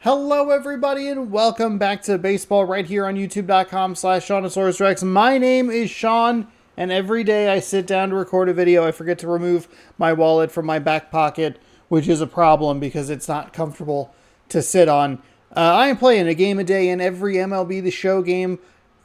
Hello everybody and welcome back to baseball right here on youtube.com/SeanOsaurusRex. My name is Sean and every day I sit down to record a video, I forget to remove my wallet from my back pocket, which is a problem because it's not comfortable to sit on. I am playing a game a day in every MLB The Show game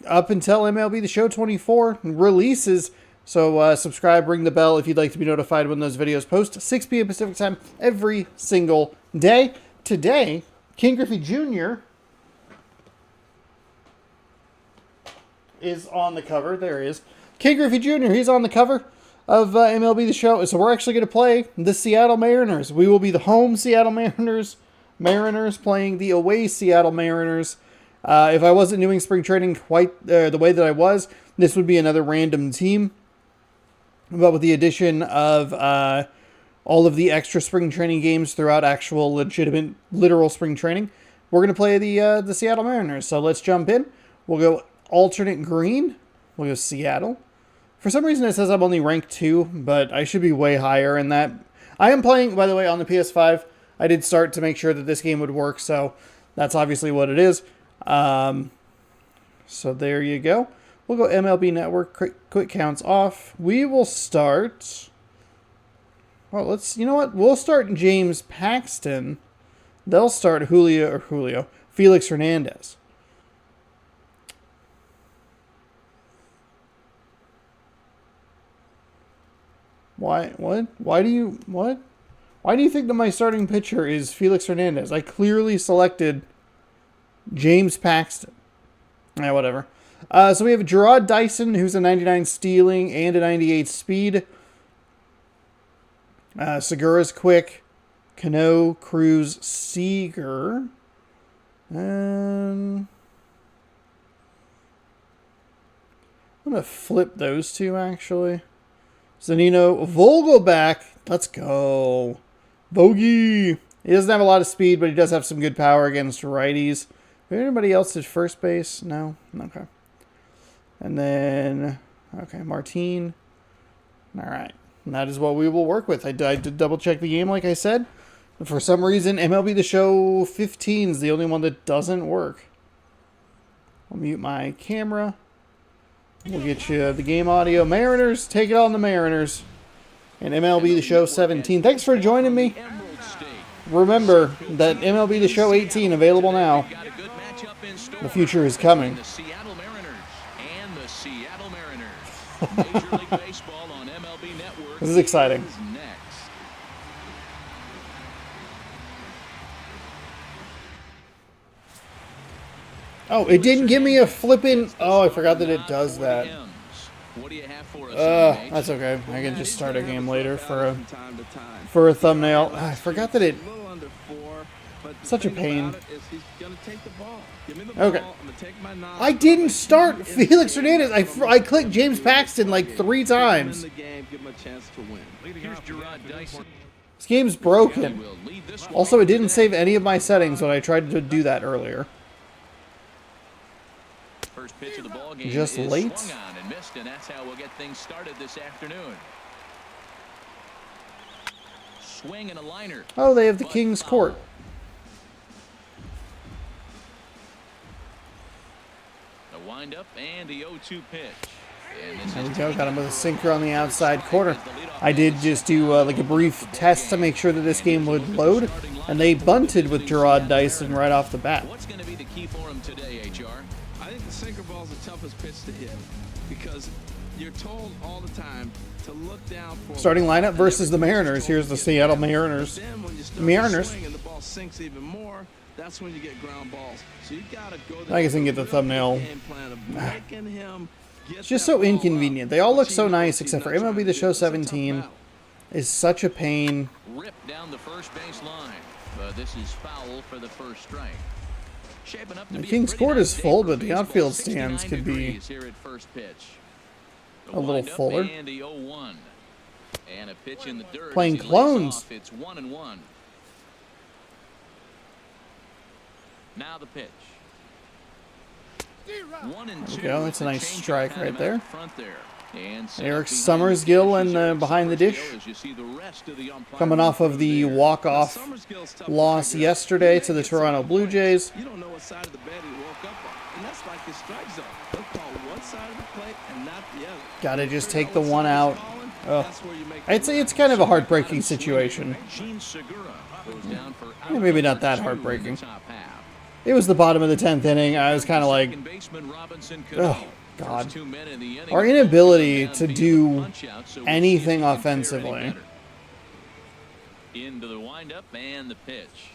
up until MLB The Show 24 releases. So subscribe, ring the bell if you'd like to be notified when those videos post. 6 p.m. Pacific time every single day. Today, King Griffey Jr. is on the cover. There he is. King Griffey Jr., he's on the cover of MLB The Show. So we're actually going to play the Seattle Mariners. We will be the home Seattle Mariners playing the away Seattle Mariners. If I wasn't doing spring training quite the way that I was, this would be another random team. But with the addition of all of the extra spring training games throughout actual legitimate, literal spring training, we're going to play the Seattle Mariners. So let's jump in. We'll go alternate green. We'll go Seattle. For some reason it says I'm only ranked 2, but I should be way higher in that. I am playing, by the way, on the PS5. I did start to make sure that this game would work, so that's obviously what it is. So there you go. We'll go MLB Network, quick counts off. We will start... Well, you know what? We'll start James Paxton. They'll start Felix Hernandez. Why do you think that my starting pitcher is Felix Hernandez? I clearly selected James Paxton. Yeah, whatever. So we have Gerard Dyson, who's a 99 stealing and a 98 speed. Segura's quick. Cano, Cruz, Seager. I'm going to flip those two, actually. Zanino, Vogelback. Let's go. Bogey. He doesn't have a lot of speed, but he does have some good power against righties. Anybody else at first base? No? Okay. And then, okay, Martin. All right. And that is what we will work with. I did double check the game, like I said. But for some reason, MLB The Show 15 is the only one that doesn't work. I'll mute my camera. We'll get you the game audio. Mariners, take it on the Mariners. And MLB The Show 17. Thanks for joining me. Remember that MLB The Show 18 available now. The future is coming. This is exciting. Oh, it didn't give me a flippin'... Oh, I forgot that it does that. That's okay. I can just start a game later for a thumbnail. I forgot that it... Such a pain. Okay. I didn't start Felix Hernandez. I clicked James Paxton like 3 times. This game's broken. Also, it didn't save any of my settings when I tried to do that earlier. Just late. Oh, they have the King's Court. Wind up and the 0-2 pitch. There we go. Got him with a sinker on the outside corner. I did just do like a brief test to make sure that this game would load, and they bunted with Gerard Dyson right off the bat. What's going to be the key for him today, HR? I think the sinker ball is the toughest pitch to hit because you're told all the time to look down for starting lineup versus the Mariners. Here's the Seattle Mariners. The Mariners. And the ball sinks even more. That's when you get ground balls. So you gotta go I guess I can get the thumbnail. It's just so inconvenient. They all look so nice except for MLB The Show 17 is such a pain. Ripped down the first base line. This is foul for the first strike. Shaping up to The be King's Court is full, but the outfield stands could be a little fuller. And a pitch in the dirt. Playing clones. It's 1-1. Now the pitch. 1-2. There we go. It's a nice strike right there. Front there. And set Eric up behind Summersgill the and pitch is Eric behind the dish. Summersgill as you see the rest of the umpire Coming off of the there. walk-off Summersgill's tough to loss figure out. yesterday He to may the get some Toronto good Blue points. Jays. You don't know what side of the bed he woke up on, and that's like his strike zone. He'll call one side of the plate and not the other. Gotta just Figure take the what one side he's out. calling, Oh. that's where you make I'd the say it's run. kind of a heartbreaking situation. Gene Segura goes down for Yeah, maybe not out that number 2 in the heartbreaking. top half. It was the bottom of the 10th inning. I was kind of like, Second baseman Robinson oh, Cano. God. First 2 men in the inning. Our inability to Downfield do punch-out, so we'll see if anything he can fare any offensively. better. Into the windup and the pitch.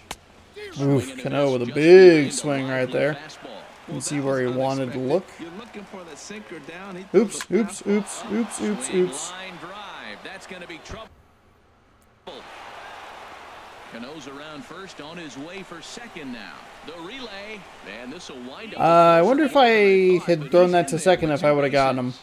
Oof, Swing and a Cano miss with a just big behind swing the right lively there. fastball. You can see That where he was wanted to unexpected. look. You're looking for the sinker down. He Oops, throws a oops, fastball oops, up. oops, oops, Swing, oops. line drive. That's going to be trouble. Cano's around first, on his way for second now. The relay, and this will wind up. I wonder if I had thrown that to second if I would have gotten him.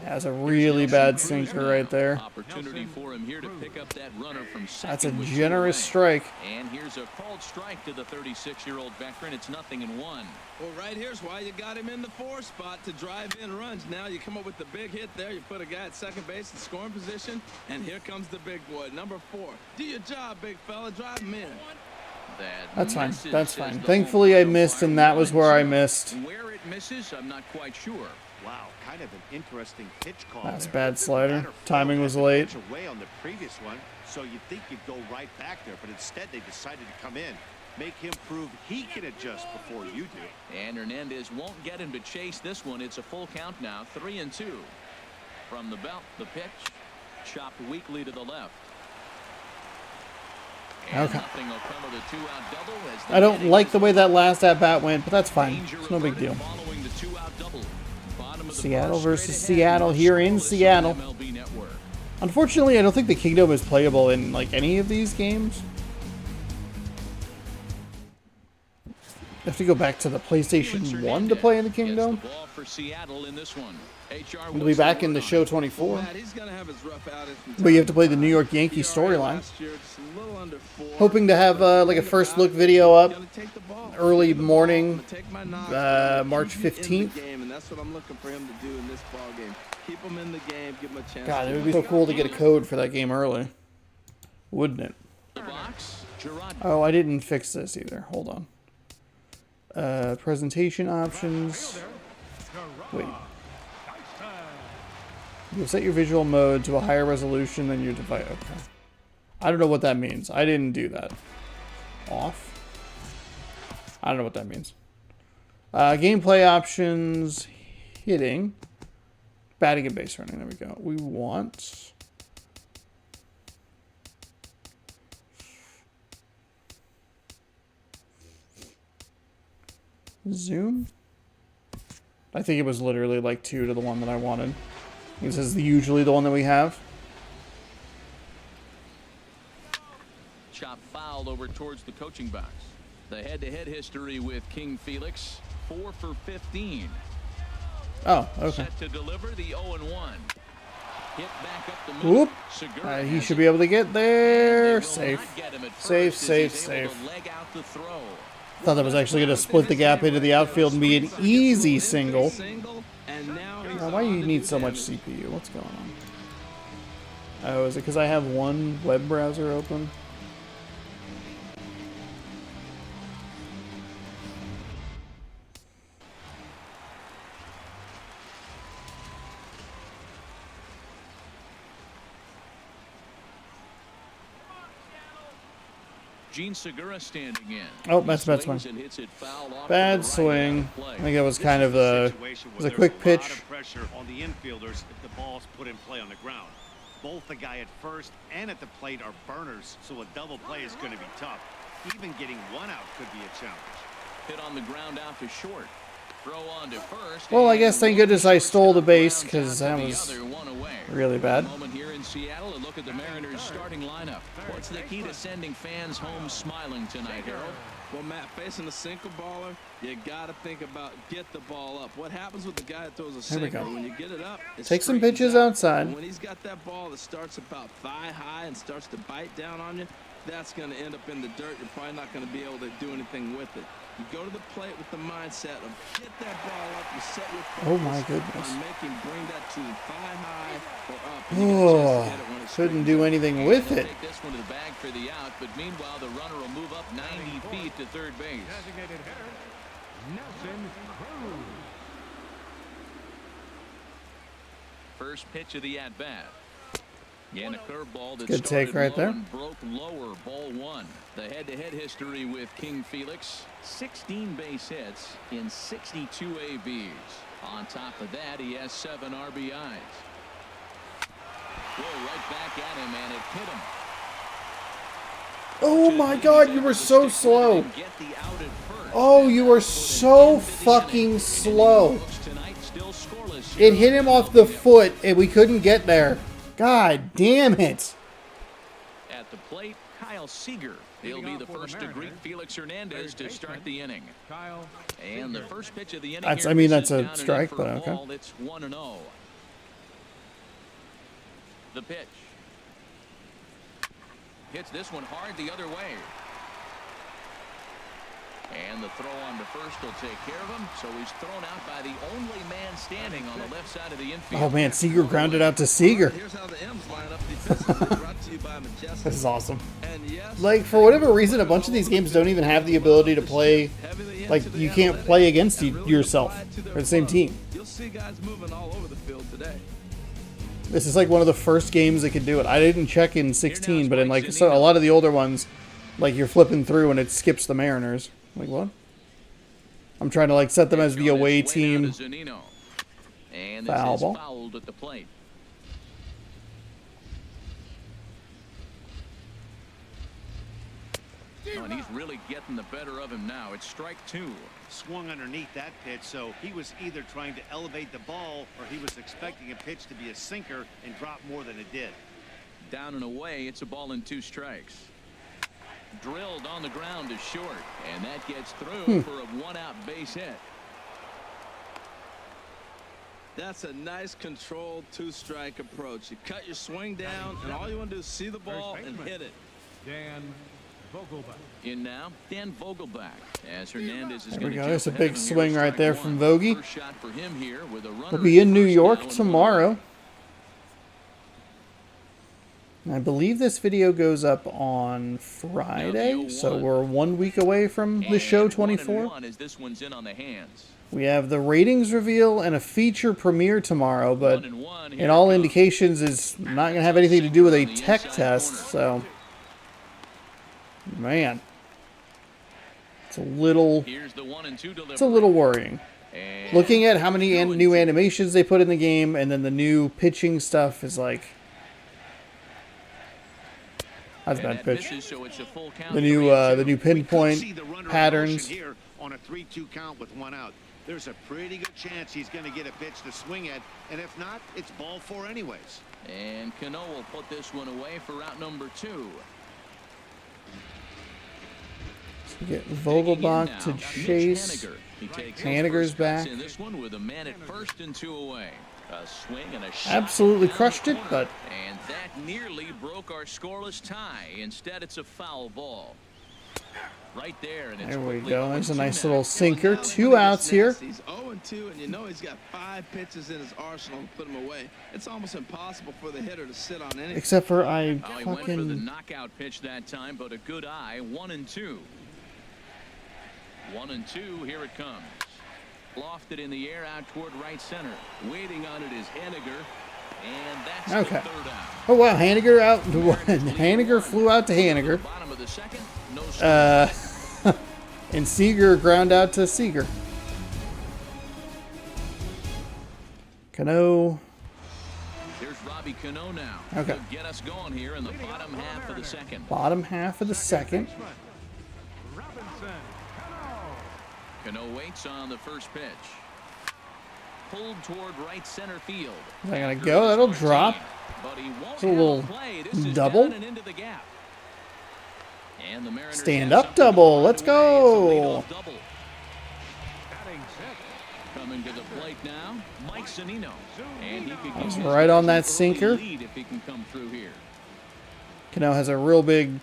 That's a really bad sinker right there. Opportunity for him here to pick up that runner from second. That's a with 2 generous away. strike. And here's a called strike to the 36-year-old veteran. It's 0-1. Well, right here's why you got him in the 4 spot to drive in runs. Now you come up with the big hit there. You put a guy at second base in scoring position, and here comes the big boy, number 4. Do your job, big fella. Drive him in. That's fine. Misses, That's says fine. the Thankfully, I home missed, umpire. and that was where I missed. Where it misses, I'm not quite sure. Wow, kind of an interesting pitch call. That's there. bad slider. Batter Timing failed was that late. pitch away on the previous one, so you'd think you'd go right back there, but instead they decided to come in, make him prove he can adjust before you do. And Hernandez won't get him to chase this one. It's a full count now, 3-2. From the belt, the pitch, chopped weakly to the left. And Okay. nothing will come of the 2-out double as the I don't inning like is the way over. that last at-bat went, but that's fine. Danger It's no big averted deal. following the 2-out double. Bottom of the Seattle first, versus straight ahead, Seattle here in scoreless on Seattle. MLB Network. Unfortunately, I don't think the Kingdom is playable in like any of these games. You have to go back to the PlayStation 1 to play in the Kingdom. Gets the ball for Seattle in this one. HR We'll be back in the show 24. Matt, he's gonna have his rough outing from But you have time to play the time. New York Yankees ERA storyline. last year, just a little under 4. Hoping to have like a first look video up early morning, March 15th. Game, and that's what I'm looking for him to do in this ball game. Keep him in the game, give him a chance. God, it would be so cool to get a code for that game early. Wouldn't it? The box, Gerard. Oh, I didn't fix this either. Hold on. Presentation options. Wait. You'll set your visual mode to a higher resolution than your device. Okay. I don't know what that means. I didn't do that. Off? I don't know what that means. Gameplay options. Hitting. Batting and base running. There we go. We want... Zoom? I think it was literally like 2 to the one that I wanted. This is usually the one that we have. Chop foul over towards the coaching box. The head-to-head history with King Felix, 4 for 15. Oh, okay. Set to deliver the 0-1. Hit back up the middle. Whoop. Segura He has should it. be able to get They there. will Safe. not get him at Safe, first as safe, he's able safe. to leg out the throw. Thought that was actually going to split the gap into the outfield and be an easy single. Now, why do you need so much CPU? What's going on? Oh, is it because I have one web browser open? Gene Segura standing in. Oh, that's a bad swing. Swings and hits it foul off to the Bad right swing. out of play. I think it was kind of a... Situation was where a quick there's pitch. lot of pressure on the infielders if the ball's put in play on the ground. Both the guy at first and at the plate are burners, so a double play is going to be tough. Even getting one out could be a challenge. Hit on the ground out to short. Throw on to first. Well, I guess thank goodness I stole the base Ground because out that to the was other, one away. really bad. Moment here in Seattle. A look at the Mariners' starting lineup. What's the key to sending fans home smiling tonight, Harold? Well, Matt, facing a sinker baller, you got to think about get the ball up. What happens with the guy that throws a Here we sinker? go. When you get it up, it Take some straightens pitches out. outside. When he's got that ball that starts about thigh high and starts to bite down on you, that's going to end up in the dirt. You're probably not going to be able to do anything with it. You go to the plate with the mindset of get that ball up. You set your focus Oh my goodness. on bring that to thigh high or up. Oh, couldn't do anything with it. Take this one to the bag for the out, but meanwhile the runner will move up 90 feet to third base. Designated hitter, Nelson Cruz. First pitch of the at bat. And a curveball that Good take started right low there. and broke lower, ball one. The head-to-head history with King Felix, 16 base hits in 62 ABs. On top of that, he has 7 RBIs. Whoa, right back at him, and it hit him. Oh my God, you were so slow. Oh, you were so fucking slow. It hit him off the foot, and we couldn't get there. God damn it. At the plate, Kyle Seager. He'll be the first to greet Felix Hernandez to start the inning. And the first pitch of the inning. I mean, that's a strike, but okay. It's 1-0. The pitch. Hits this one hard the other way. And the throw on to first will take care of him. So he's thrown out by the only man standing on the left side of the infield. Oh man, Seager grounded out to Seager. Here's how the M's line up defensively. Brought to you by Majestic. This is awesome. And yes, Like, for whatever reason, a bunch of these games don't even have the ability to play. Like, you can't play against yourself or the same team. You'll see guys moving all over the field today. This is like one of the first games that could do it. I didn't check in 16, but in like so a lot of the older ones, like you're flipping through and it skips the Mariners. Like what? I'm trying to like set them as the away team. And Foul this is ball. fouled at the plate. Oh, and he's really getting the better of him now. It's strike 2. Swung underneath that pitch, so he was either trying to elevate the ball or he was expecting a pitch to be a sinker and drop more than it did. Down and away, it's a ball and 2 strikes. Drilled on the ground is short, and that gets through for a 1-out base hit. That's a nice controlled 2-strike approach. You cut your swing down, and all you want to do is see the ball and hit it. Dan Vogelbach. In now, Dan Vogelbach. As Hernandez is There going we to go. There's a jump ahead big of him here swing with right strike there 1. from Vogie. First shot for him here with a runner We'll be in at New first York now and tomorrow. I believe this video goes up on Friday, so we're 1 week away from the show 24. 1-1 as this one's in on the hands. We have the ratings reveal and a feature premiere tomorrow, but 1-1 in here all it comes. indications it's not going to have anything to do with a tech test, so man, it's a little Here's the 1-2 delivery. it's a little worrying. And Looking at how many new animations they put in the game and then the new pitching stuff is like that's a bad that pitch. misses, so it's a full count, The 3-2. new pinpoint See the runner in motion patterns. here on a 3-2 count with 1 out. There's a pretty good chance he's going to get a pitch to swing at, and if not, it's ball 4 anyways. And Cano will put this one away for out number 2. We get Vogelbach to Mitch chase. Haniger. He takes Haniger's his first bats back. in this one with a man at first and 2 away. A swing and a shot Absolutely down the crushed it, corner. but And that nearly broke our scoreless tie. Instead, it's a foul ball. Right there, and it's there we quickly go. There's a 0-2 nice now. little sinker. Now, 2 when he outs gets here. nasty, He's 0-2, and you know he's got 5 pitches in his arsenal to put him away. It's almost impossible for the hitter to sit on anything. Except for Oh, he went for the fucking knockout pitch that time, but a good eye. 1-2. 1-2. Here it comes. Lofted in the air out toward right center. Waiting on it is Haniger. And that's Okay. the 3rd out. Oh wow, Haniger out. Haniger flew out to Haniger. Bottom of the 2nd. No And Seager ground out to Seager. Cano. Here's Robbie Cano now. Okay. He'll get us going here in the bottom half of the 2nd. Bottom half of the 2nd. Robinson. Cano waits on the first pitch. Pulled toward right center field. Is that going to go? That'll drop. But he won't It's a little have play. This is double. down and into the gap. And the Mariners Stand have up something double. on Let's the way. go. It's a leadoff double. Batting 6th. Coming to the plate now, Mike Zunino. And he could was get right his on that early sinker. lead if he can come through here. Cano has a real big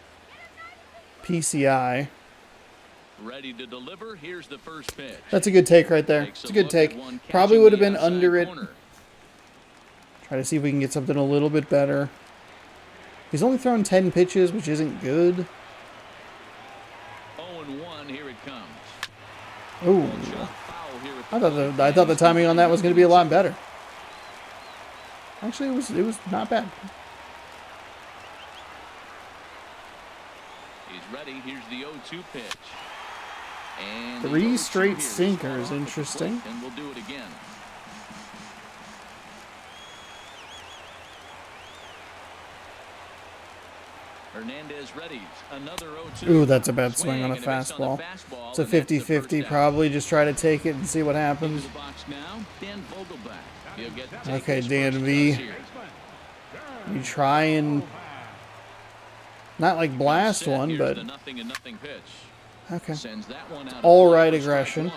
PCI. Ready to deliver. Here's the first pitch. That's a good take right there. It's a good take. Probably would have been under it. Try to see if we can get something a little bit better. He's only thrown 10 pitches, which isn't good. 0-1, here it comes. Ooh. I thought the timing on that was going to be a lot better. Actually, it was not bad. He's ready. Here's the 0-2 pitch. And 3 straight sinkers, interesting. And we'll do it again. Hernandez ready. Another 0-2. Ooh, that's a bad swing on a fastball. It's a 50-50. Probably just try to take it and see what happens. Okay, Dan V. You try and not like blast one, but okay. All right, aggression.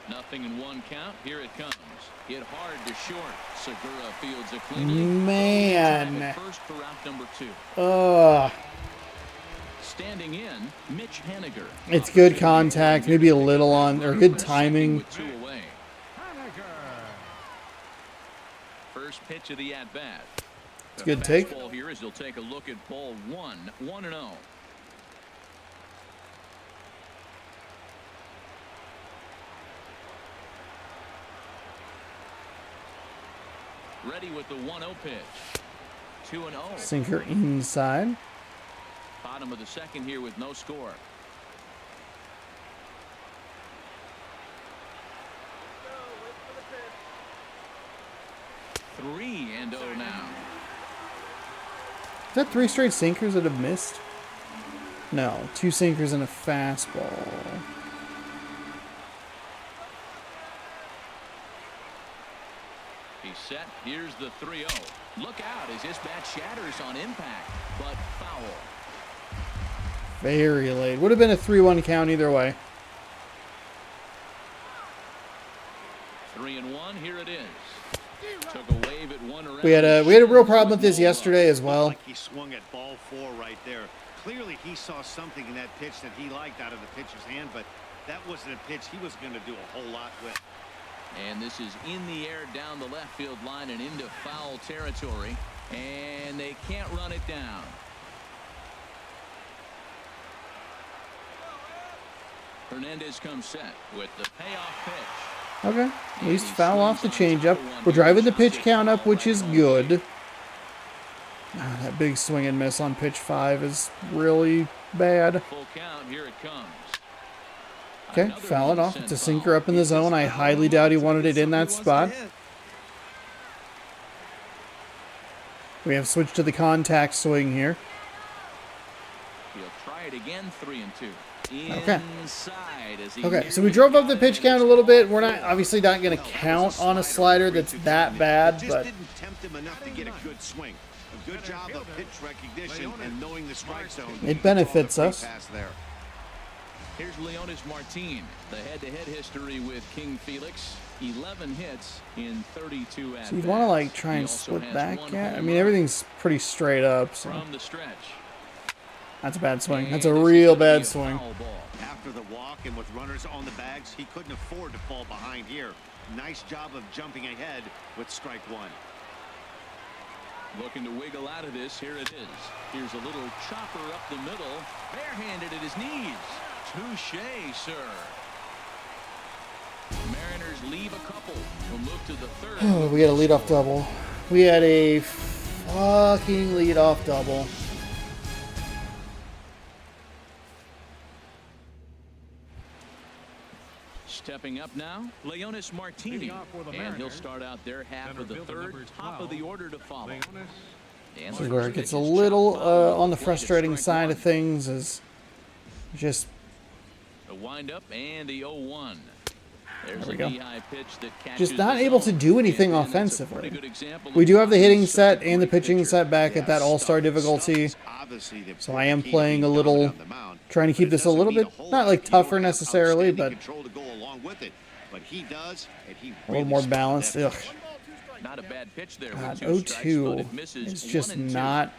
Nothing in 1 count. Here it comes. Hit hard to short. Segura fields a clean. Man. First for out number 2. Standing in, Mitch Haniger. It's good contact, maybe a little on, or good timing. First pitch of the at bat. It's a good take. Here is he'll take a look at ball 1, 1-0. Ready with the 1-0 pitch. 2-0. Sinker inside. Bottom of the second here with no score. Three and 0 now. Is that 3 straight sinkers that have missed? No, 2 sinkers and a fastball. He's set. Here's the 3-0. Look out as this bat shatters on impact, but foul. Very late. Would have been a 3-1 count either way. 3-1. Here it is. Took a wave at one around. We had a real problem with this yesterday as well. Like he swung at ball 4 right there. Clearly he saw something in that pitch that he liked out of the pitcher's hand, but that wasn't a pitch he was going to do a whole lot with. And this is in the air down the left field line and into foul territory. And they can't run it down. Hernandez comes set with the payoff pitch. Okay, at least foul off the changeup. We're driving the pitch count up, which is good. That big swing and miss on pitch 5 is really bad. Full count, here it comes. Okay, foul it off. It's a sinker up in the zone. I highly doubt he wanted it in that spot. We have switched to the contact swing here. He'll try it again, 3-2. Okay. Inside Okay, so we drove up the pitch count a little bit. We're not obviously not going to count on a slider that's that bad, but didn't tempt him enough to get a good swing. A good job of pitch recognition and knowing the strike zone. it benefits us. Here's Leonis Martin, the head-to-head history with King Felix. 11 hits in 32 at-bats. So you'd want to like try and split back at. I mean, everything's pretty straight up. So from the stretch. That's a bad swing. That's a real bad swing. After the walk and with runners on the bags, he couldn't afford to fall behind here. Nice job of jumping ahead with strike 1. Looking to wiggle out of this. Here it is. Here's a little chopper up the middle. Barehanded at his knees. Touché, sir. Mariners leave a couple. We'll move to the third. Oh, we had a leadoff double. We had a fucking leadoff double. Stepping up now, Leonis Martin. And he'll start out their half of the third, top of the order to follow. This is where it gets a little on the frustrating side of things, is just a windup and the 0-1. There's there we go. Pitch that Just not able to do anything offensively. We do have the hitting set and the pitching set back at that all-star difficulty. So I am playing a little, trying to keep this a little bit, not like tougher necessarily, but but he does, and he A little more balanced. Ugh. Not a bad pitch there God, with 2 strikes, but 0-2 it misses is just 1 and 2. not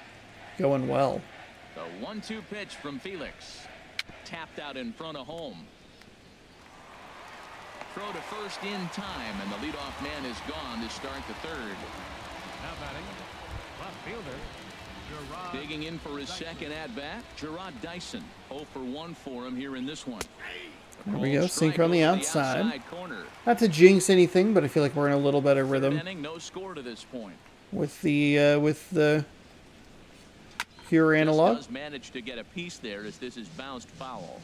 going well. The 1-2 pitch from Felix. Tapped out in front of home. Throw to first in time, and the leadoff man is gone to start the third. Now batting, left fielder, Gerard. Digging in for his second at-bat, Gerard Dyson. 0 for 1 for him here in this one. There we go, sinker on the outside. Corner. Not to jinx anything, but I feel like we're in a little better Third rhythm inning, no score to this point. with the pure analog. Just does manage to get a piece there as this is bounced foul.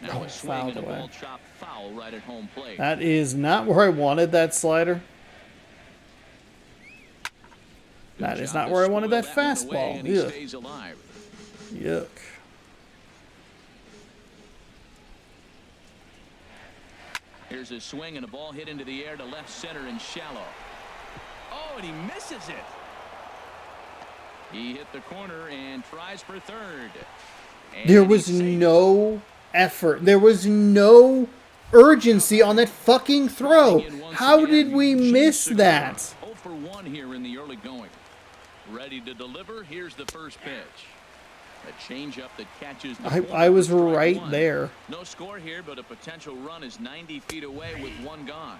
Now a swing fouled and a away. ball chopped foul right at home plate. That is not where I wanted that slider. That is not where I wanted that fastball. And he Ugh. stays alive. Yuck. Here's a swing and a ball hit into the air to left center and shallow. Oh, and he misses it. He hit the corner and tries for third. And There was he saved no effort. There was no urgency on that fucking throw. How did we miss that? 0 for 1 here in the early going. Ready to deliver. Here's the first pitch. A changeup that catches the corner I was for strike right one. there. No score here, but a potential run is 90 feet away with 1 gone.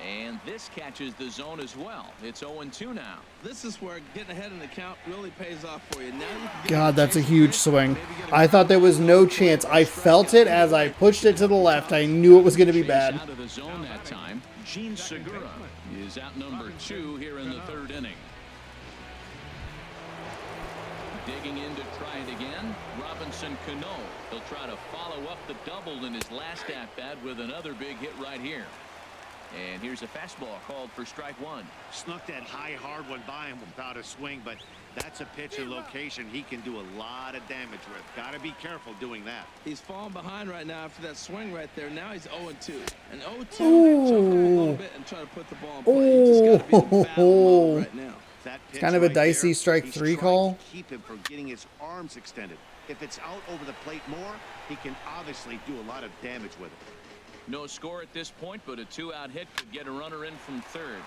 And this catches the zone as well. It's 0-2 now. This is where getting ahead in the count really pays off for you. Now you can get God, the that's a chase huge hit, swing. maybe get a I thought there was no chance. I felt it as I pushed it to the left. I knew it was going to be Chase bad. out of the zone that time. Gene Segura is out number 2 here in the third inning. Digging in to try it again. Robinson Cano. He'll try to follow up the double in his last at-bat with another big hit right here. And here's a fastball called for strike 1. Snuck that high, hard one by him without a swing, but that's a pitch and location he can do a lot of damage with. Got to be careful doing that. He's falling behind right now after that swing right there. Now he's 0-2. And 0-2, Ooh. choke him a little bit and try to put the ball in play. You just got to be in battle mode right now. That pitch kind of a right dicey there, strike he's 3 trying call. to keep him from getting his arms extended. If it's out over the plate more, he can obviously do a lot of damage with it. No score at this point, but a 2-out hit could get a runner in from third.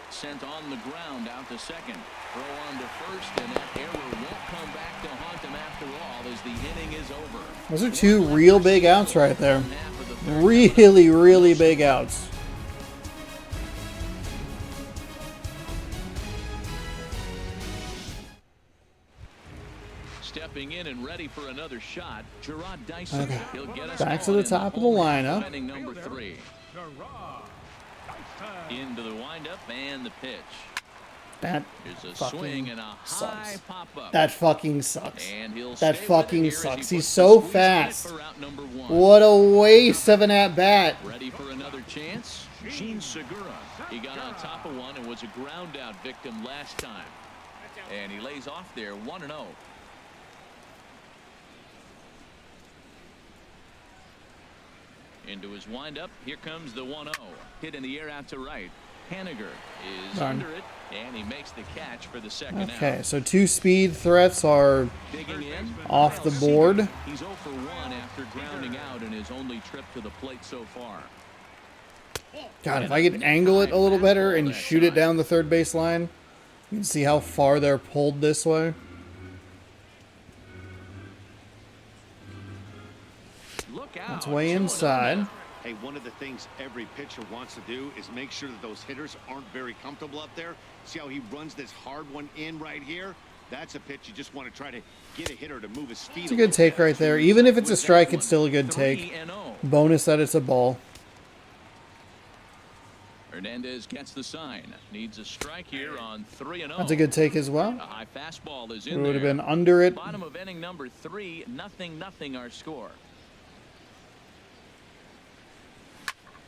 Sent on the ground out to second. Throw on to first, and that error won't come back to haunt him after all as the inning is over. Those are 2 real big outs right there. Half of the third. Really, really big outs. Stepping in and ready for another shot, Gerard Dyson. Okay. He'll get us Back to going the in top of the home run lineup. inning number 3. Gerard Dyson. Into the windup and the pitch. That There's a swing fucking and a high sucks. pop-up. That fucking sucks. And he'll That stay fucking with it here as he sucks. puts He's the so squeeze fast. in it for out number 1. What a waste of an at-bat. Ready for another chance? Gene Segura. He got on top of one and was a ground out victim last time. And he lays off there 1-0. Into his windup. Here comes the 1-0. Hit in the air out to right. Hanniger is Darn. under it, and he makes the catch for the second Okay, out. so 2 speed threats are Digging in. off the board. He's 0 for 1 after grounding out in his only trip to the plate so far. God, if I could angle it a little better and shoot it down the third base line, you can see how far they're pulled this way. Look out. That's way 2-0 inside. now. Hey, one of the things every pitcher wants to do is make sure that those hitters aren't very comfortable up there. See how he runs this hard one in right here? That's a pitch you just want to try to get a hitter to move his feet. It's a good take right there. Even if it's a strike, it's still a good take. 3-0. Bonus that it's a ball. Hernandez gets the sign. Needs a strike here on 3-0. That's a good take as well. A high fastball is It in would have there. been under it. Bottom of inning number 3, 0-0 our score.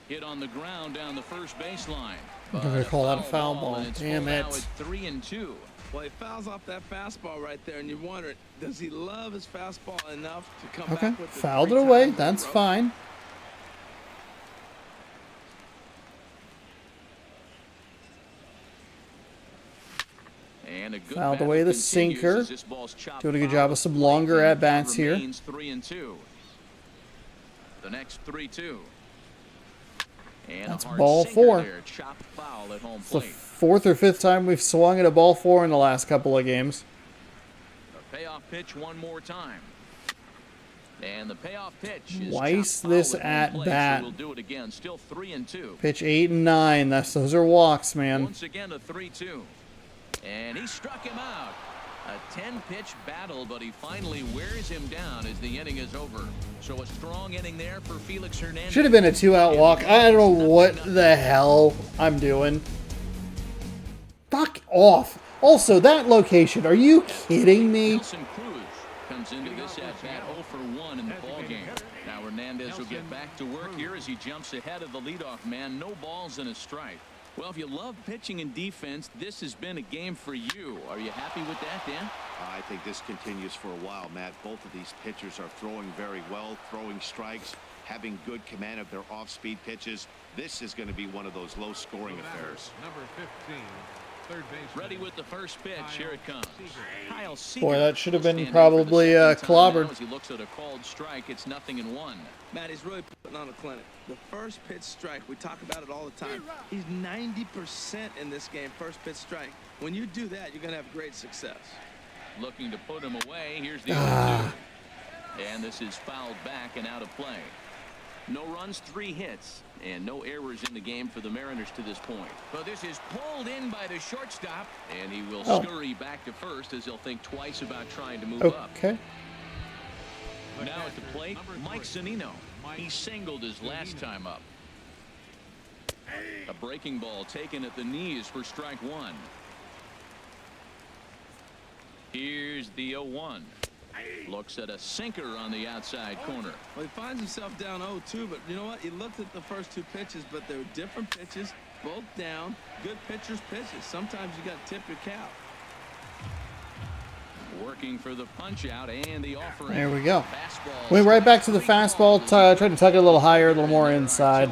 Hit on the ground down the first baseline. I'm going to call that a foul ball. And it's Damn full now it. at 3-2. Well, he fouls off that fastball right there, and you wonder, does he love his fastball enough to come Okay, back with the fouled it 3 away. times in a That's row? fine. And a good Fouled battle away the continues sinker. as this ball's chopped Doing a good foul job to of some plate, longer and at-bats it here. remains 3-2. The next 3-2. And That's a hard ball sinker 4. there, chopped foul at home It's the plate. 4th or 5th time we've swung at a ball 4 in the last couple of games. The payoff pitch one more time. And the payoff pitch is Twice chopped this foul at at home plate, bat. so we'll do it again. Still 3-2. Pitch 8 and 9. Those are walks, man. Once again a 3-2. And he struck him out. A 10-pitch battle, but he finally wears him down as the inning is over. So a strong inning there for Felix Hernandez. Should have been a 2-out walk. I don't know what the hell I'm doing. Fuck off. Also, that location. Are you kidding me? Nelson Cruz comes into this at bat 0 for 1 in the ballgame. Now Hernandez will get back to work here as he jumps ahead of the leadoff man. No balls and a strike. Well, if you love pitching and defense, this has been a game for you. Are you happy with that, Dan? I think this continues for a while, Matt. Both of these pitchers are throwing very well, throwing strikes, having good command of their off-speed pitches. This is going to be one of those low-scoring affairs. Number 15, third baseman. Ready with the first pitch. Here it comes. Kyle Seager. Boy, that should have been Standing probably for the second time clobbered. now as he looks at a called strike. It's 0-1. Matt, he's really putting on a clinic. The first pitch strike, we talk about it all the time. He's 90% in this game, first pitch strike. When you do that, you're going to have great success. Looking to put him away. Here's the 0-2. And this is fouled back and out of play. No runs, 3 hits, and no errors in the game for the Mariners to this point. But this is pulled in by the shortstop, and he will scurry back to first as he'll think twice about trying to move up. Okay. Now at the plate, Mike Zunino. He singled his last time up. A breaking ball taken at the knees for strike 1. Here's the 0-1. Looks at a sinker on the outside corner. Well, he finds himself down 0-2, but you know what? He looked at the first 2 pitches, but they were different pitches, both down. Good pitchers' pitches. Sometimes you got to tip your cap. Working for the punch out and the offering. There we go. Fastball. Went right back to the fastball. Tried to tuck it a little higher, a little more inside.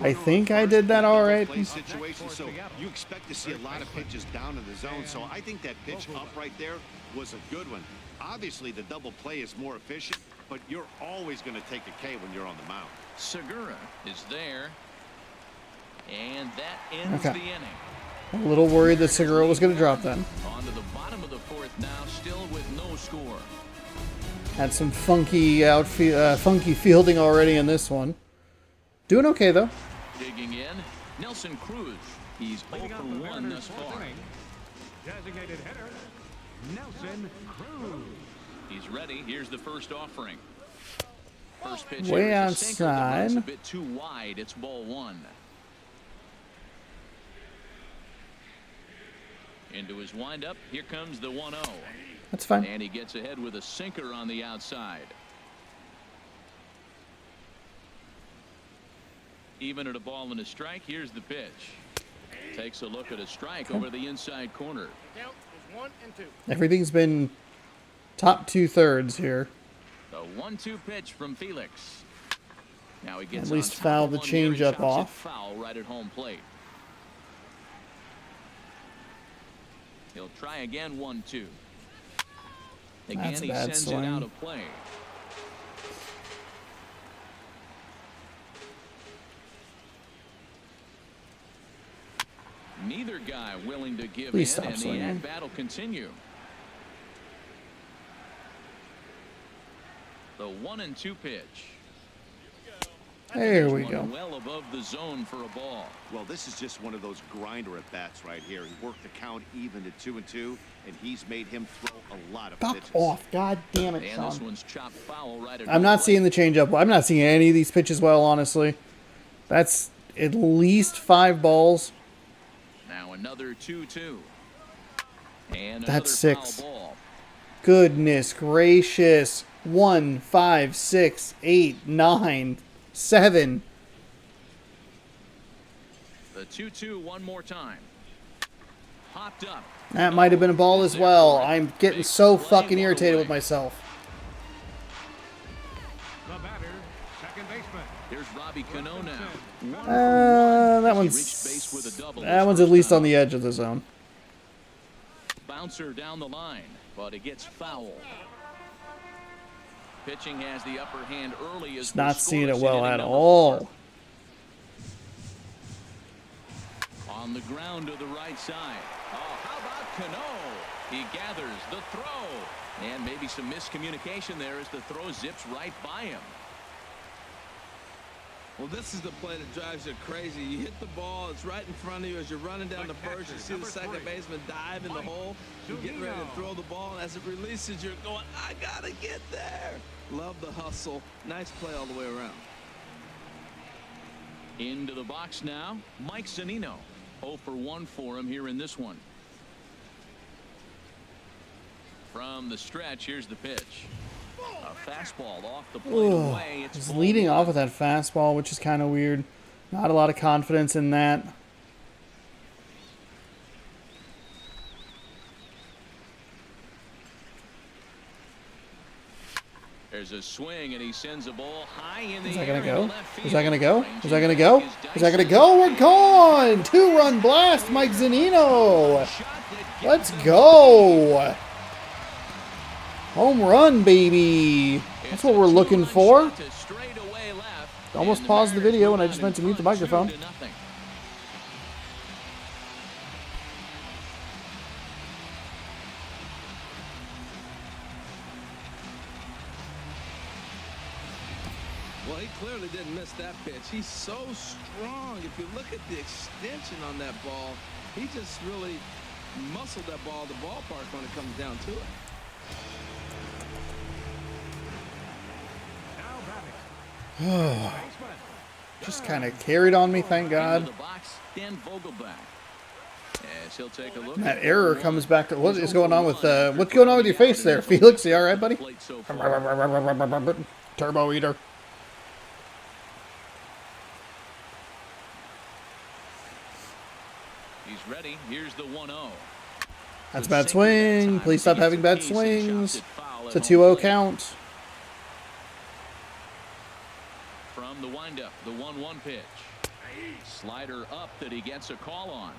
I think I did that all right. Play situation, so you expect to see a lot of pitches down in the zone. So I think that pitch up right there was a good one. Obviously, the double play is more efficient, but you're always going to take a K when you're on the mound. Segura is there. And that ends Okay. the inning. A little worried that Segura was going to drop then. On to the bottom of the 4th now, still with no score. Had some funky funky fielding already in this one. Doing okay though. Digging in, Nelson Cruz. He's 0 Leading for off the 1 Mariners' thus 4th far. inning, designated hitter, Nelson Cruz. He's ready. Here's the first offering. First pitch Way here is a sinker that runs outside. a bit too wide. It's ball 1. Into his windup. Here comes the 1-0. That's fine. And he gets ahead with a sinker on the outside. Even at a ball and a strike, here's the pitch. Takes a look at a strike over the inside corner. Count is 1 and 2. Everything's been top 2/3 here. The 1-2 pitch from Felix. Now he gets At least on top foul of the one here and changeup chops it off. Foul right at home plate. He'll try again. 1-2. Again, That's a he bad sends swing. it out of play. Neither guy willing to give Please in, stop and the swinging. at-bat will continue. The 1-2 pitch. There we One go. well above the zone for a ball. Well, this is just one of those grinder at bats right here. He worked the count even to 2-2, and he's made him throw a lot of Fuck pitches. off. God damn it, And this Sean. one's chopped foul right at I'm home not plate. seeing the changeup. I'm not seeing any of these pitches well, honestly. That's at least 5 balls. Now another 2-2. And That's another 6. foul ball. Goodness gracious. 1, 5, 6, 8, 9, 7. The 2-2 one more time. Hopped up. That might have been a ball as well. I'm getting so fucking irritated with myself. The batter, second baseman. Here's Robbie Cano now. That He reached base with one's a double that his one's at first least time on the edge of the zone. bouncer down the line, but it gets foul. Pitching has the upper hand early. Just not seeing it well at all. On the ground to the right side. Oh, how about Cano? He gathers the throw. And maybe some miscommunication there as the throw zips right by him. Well, this is the play that drives you crazy. You hit the ball, it's right in front of you as you're running down the first. You see the second baseman dive in the hole. You're getting ready to throw the ball, and as it releases, you're going, I gotta get there. Love the hustle. Nice play all the way around. Into the box now, Mike Zunino. 0 for 1 for him here in this one. From the stretch, here's the pitch. A fastball off the plate away. He's leading off with that fastball, which is kind of weird. Not a lot of confidence in that. There's a swing, and he sends a ball high in the air. Is that going to go? left field. Is that going to go? Is that going to go? Is that going to go? We're gone! 2-run blast, Mike Zunino. Let's go. Home run, baby. That's what we're looking for. Almost paused the video and I just meant to mute the microphone. Well, he clearly didn't miss that pitch. He's so strong. If you look at the extension on that ball, he just really muscled that ball to the ballpark when it comes down to it. Just kind of carried on me, thank God. That error comes back to what is going on with what's going on with your face there, Felix? You all right, buddy? Turbo eater. He's ready. Here's the 1-0. That's a bad swing. Please stop having bad swings. It's a 2-0 count. From the windup, the 1-1 pitch. Slider up that he gets a call on.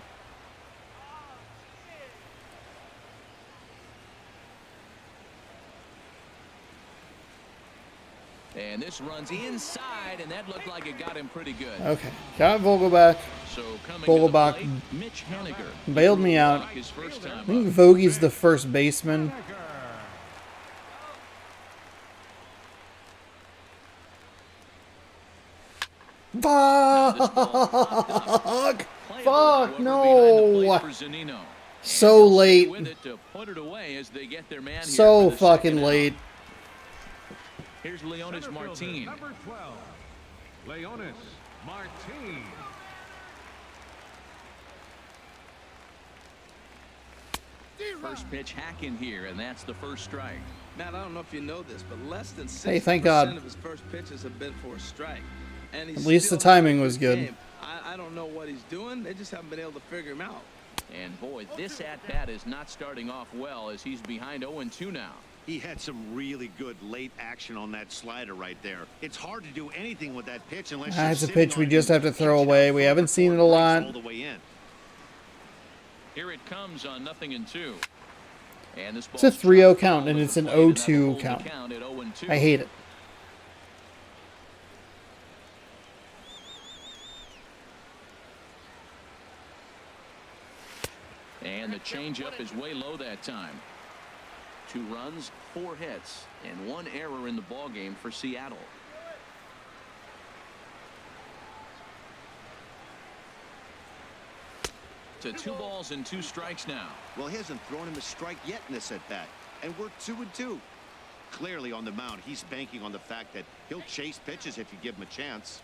And this runs inside, and that looked like it got him pretty good. Okay, got Vogelbach. So Vogelbach Mitch Haniger bailed me out. I think Vogie's the first baseman. Fuck! Fuck, no! So late. So fucking late. Here's Leonis Martin. Number 12, Leonis Martin. First pitch hack in here, and that's the first strike. Matt, I don't know if you know this, but less than 60% Hey, thank God. of his first pitches have been for a strike. And he's At least the still timing having a was good. game. I don't know what he's doing. They just haven't been able to figure him out. And boy, this at-bat is not starting off well as he's behind 0-2 now. He had some really good late action on that slider right there. It's hard to do anything with that pitch unless you're That's a sitting pitch on we it just have to and throw pitch away. out We front haven't seen it a before lot. breaks all the way in. Here it comes on 0-2. And this It's a 3-0 count, and it's an 0-2 count. I hate it. And the changeup is way low that time. 2 runs, 4 hits, and 1 error in the ballgame for Seattle. To 2 balls and 2 strikes now. Well, he hasn't thrown him a strike yet in this at-bat, and we're 2-2. Clearly on the mound, he's banking on the fact that he'll chase pitches if you give him a chance.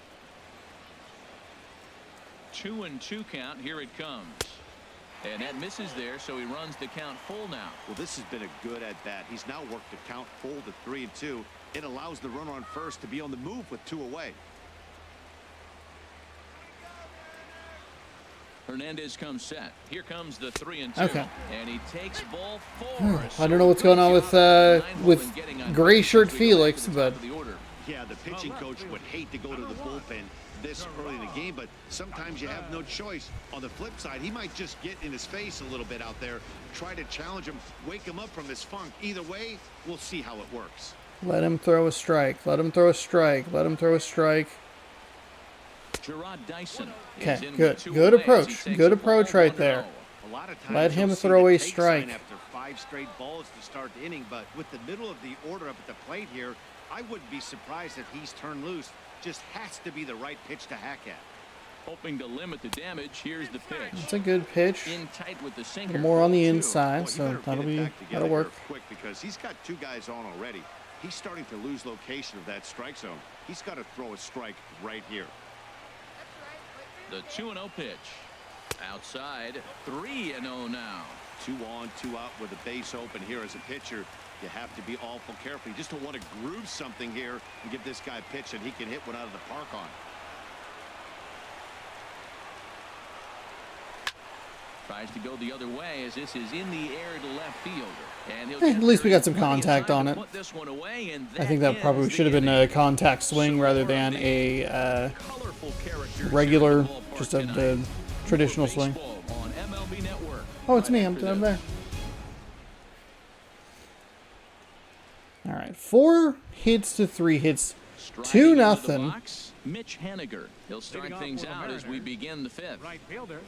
2-2 count. Here it comes. And that misses there, so he runs the count full now. Well, this has been a good at-bat. He's now worked the count full to 3-2. It allows the runner on first to be on the move with 2 away. Hernandez comes set. Here comes the 3-2. Okay. And he takes ball 4. I don't know what's going on with gray shirt Felix, but Yeah, the pitching coach would hate to go to the bullpen this early in the game, but sometimes you have no choice. On the flip side, he might just get in his face a little bit out there, try to challenge him, wake him up from his funk. Either way, we'll see how it works. Let him throw a strike. Let him throw a strike. Let him throw a strike. Gerard Dyson. Okay, good. Good approach. Good approach right there. A lot of times Let him you'll see throw the a take strike. sign after 5 straight balls to start the inning, but with the middle of the order up at the plate here, I wouldn't be surprised if he's turned loose. Just has to be the right pitch to hack at. Hoping to limit the damage. Here's the pitch. It's a good pitch. In tight with the A sinker. little more on the Ball 2. inside, Well, he so better get it back together that'll work. here quick because he's got 2 guys on already. He's starting to lose location of that strike zone. He's got to throw a strike right here. The 2-0 pitch. Outside. 3-0 now. 2 on, 2 out with a base open here as a pitcher. You have to be awful careful. You just don't want to groove something here and give this guy a pitch that he can hit one out of the park on. Tries to go the other way as this is in the air to left field. And he'll At least we got some contact on it. put this one away, and I think that probably should have been a contact swing rather than a colorful characters regular, here at the ballpark just a tonight. the traditional swing. Baseball on MLB Network. Oh, it's me. Right I'm after down this. there. All right, 4 hits to 3 hits, Striding into the 2-0. box, Mitch Haniger. He'll start things out as we begin the 5th. Right fielder.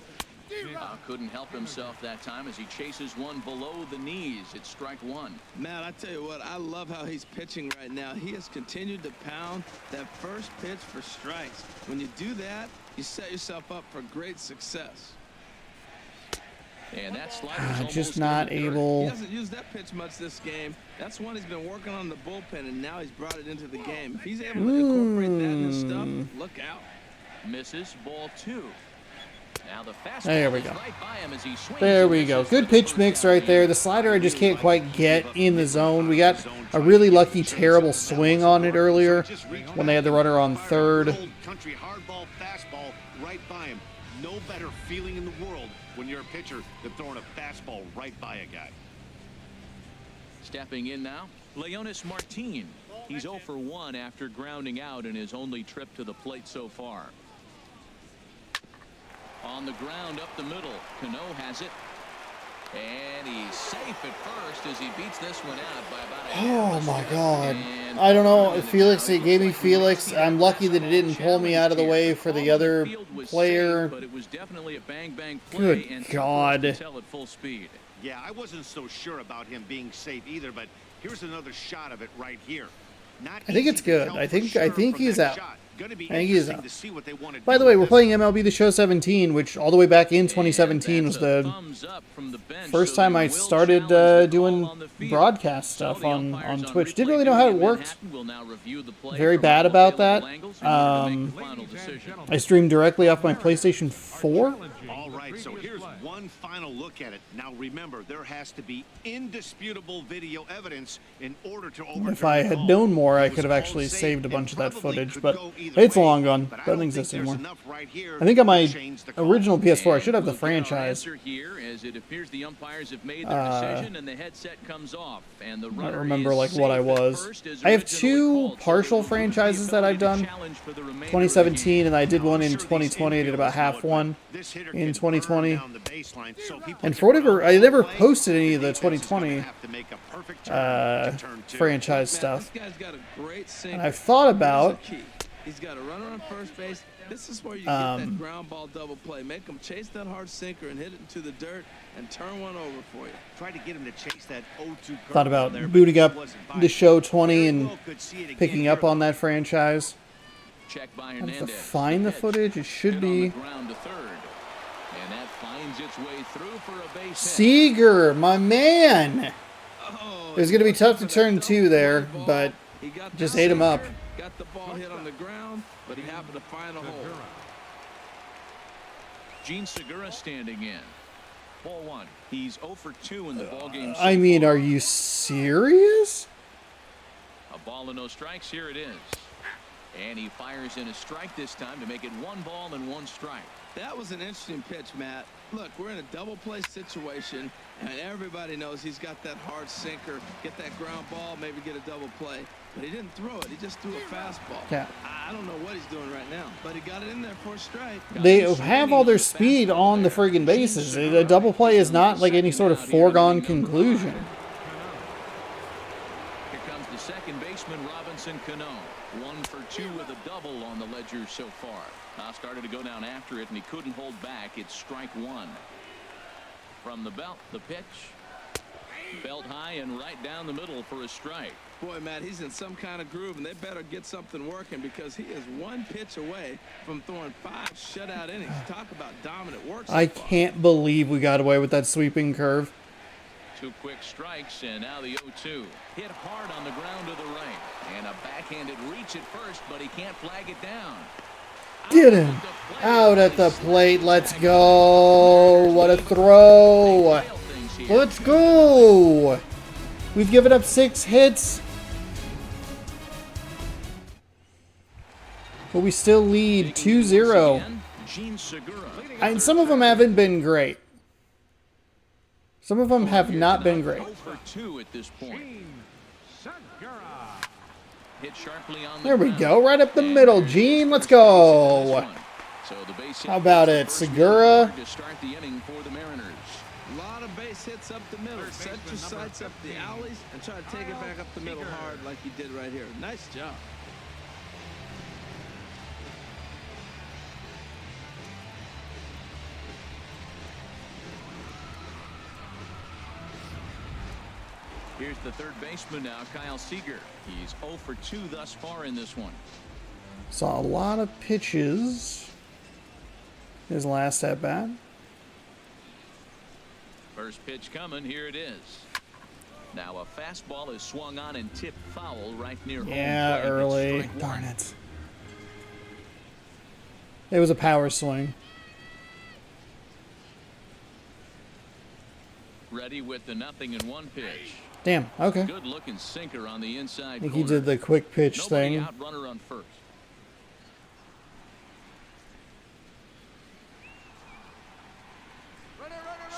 Couldn't help himself that time as he chases one below the knees. It's strike 1. Man, I tell you what, I love how he's pitching right now. He has continued to pound that first pitch for strikes. When you do that, you set yourself up for great success. And that slider's Just almost not in the dirt. He able. hasn't used that pitch much this game. That's one he's been working on in the bullpen, and now he's brought it into the game. If he's able to incorporate that in his stuff, look out. Misses ball 2. Now the fastball There we is go. right by him as he swings There and we go. misses Good for the pitch first mix out. right there. The slider I just can't quite get in the zone. We got a really lucky, terrible swing on it earlier when they had the runner on third. Old country hardball fastball right by him. No better feeling in the world when you're a pitcher than throwing a fastball right by a guy. Stepping in now, Leonis Martin. He's 0 for 1 after grounding out in his only trip to the plate so far. On the ground up the middle, Cano has it. And he's safe at first as he beats this one out by about a half Oh a my step. God. And I don't know. early in the Felix, count, it gave me looks like Felix. Murphy I'm lucky that it didn't pull me out of the way for the other field was player. safe, but it was definitely a bang-bang play Good and God. tough to tell at full speed. Yeah, I wasn't so sure about him being safe either, but here's another shot of it right here. Not I think easy it's to good. tell I for think sure from he's that out. shot. Gonna be I think he's interesting out. to see what they want to By do the way, with we're this playing MLB The Show 17, which all the way back in 2017 was the first time I started doing broadcast stuff on Twitch. Didn't really know how it worked. Very bad about that. I streamed directly off my PlayStation 4. All right, so here's one final look at it. Now remember, there has to be indisputable video evidence in order to overturn If I the had call. known more, I It was could have called actually safe saved a and bunch of that probably footage, could but go either it's way, long gone. but I Doesn't don't exist think there's anymore. enough right here I think on to my change the call. original PS4, I should have the franchise. Here as it appears the umpires have made their decision and the headset comes off and the I don't runner remember is like what I safe at was. first as I have originally 2 called, so partial it will lose the franchises that I've ability to done. challenge for the remainder of the 2017, game. and I did one in Sure, these 2020. I did about infielders half know it, one but this hitter in can 2020. burn down the baseline, so he puts And it for whatever, around I the never play. posted any of the defense is gonna 2020 have to make a perfect turn to turn two. franchise Man, stuff. This guy's got a great sinker. And I've thought Here's about the key. He's got a runner on first base. This is where you get that ground ball double play. Make him chase that hard sinker and hit it into the dirt and turn one over for you. Try to get him to chase that 0-2 thought curveball about there, but booting he up wasn't the biting. show 20 Very and well could see it again picking here, up on though. that franchise. Check by I have to Hernandez. find the Pitch. footage. It should Hit on the be ground to third. And that finds its way through for a base hit. Seager, my man. Oh, It was going to be tough to turn 2 there, ball. but He got just the ate him up. sinker, Got the ball hit on the ground, but he happened to find a hole. Gene Segura standing in. Ball 1. He's 0 for 2 in the ballgame. I mean, are you serious? A ball and no strikes. Here it is. And he fires in a strike this time to make it 1 ball and 1 strike. That was an interesting pitch, Matt. Look, we're in a double play situation, and everybody knows he's got that hard sinker. Get that ground ball, maybe get a double play. But he didn't throw it. He just threw a fastball. Yeah. I don't know what he's doing right now, but he got it in there for a strike. They have all their speed on the friggin' bases. A double play is not like any sort of foregone conclusion. Here comes the second baseman, Robinson Cano. 1 for 2 with a double on the ledger so far. Now started to go down after it, and he couldn't hold back. It's strike 1. From the belt, the pitch. Belt high and right down the middle for a strike. Boy, Matt, he's in some kind of groove, and they better get something working because he is 1 pitch away from throwing 5 shutout innings. Talk about dominant work so I far. can't believe we got away with that sweeping curve. 2 quick strikes, and now the 0-2. Hit hard on the ground to the right. And a backhanded reach at first, but he can't flag it down. Get him out at the plate. Let's go. What a throw. Let's go. We've given up 6 hits, but we still lead 2-0. And some of them haven't been great. Some of them have not been great. 0 for 2 at this point. Hit sharply on the There we ground. go. Right up the middle, Gene. Let's go. So the base hit How about was the it, first Segura? to start the inning for the Mariners. A lot of base hits up the middle. Set your sights up the alleys and try to take it back up the middle hard like you did right here. Nice job. Here's the third baseman now, Kyle Seager. He's 0 for 2 thus far in this one. Saw a lot of pitches. His last at bat. First pitch coming. Here it is. Now a fastball is swung on and tipped foul right near home Yeah, plate. It's early. strike 1. Darn it. It was a power swing. Ready with the 0-1 pitch. Damn. Okay. Good looking sinker on the inside I think corner. he did the quick pitch Nobody thing. out, runner on first.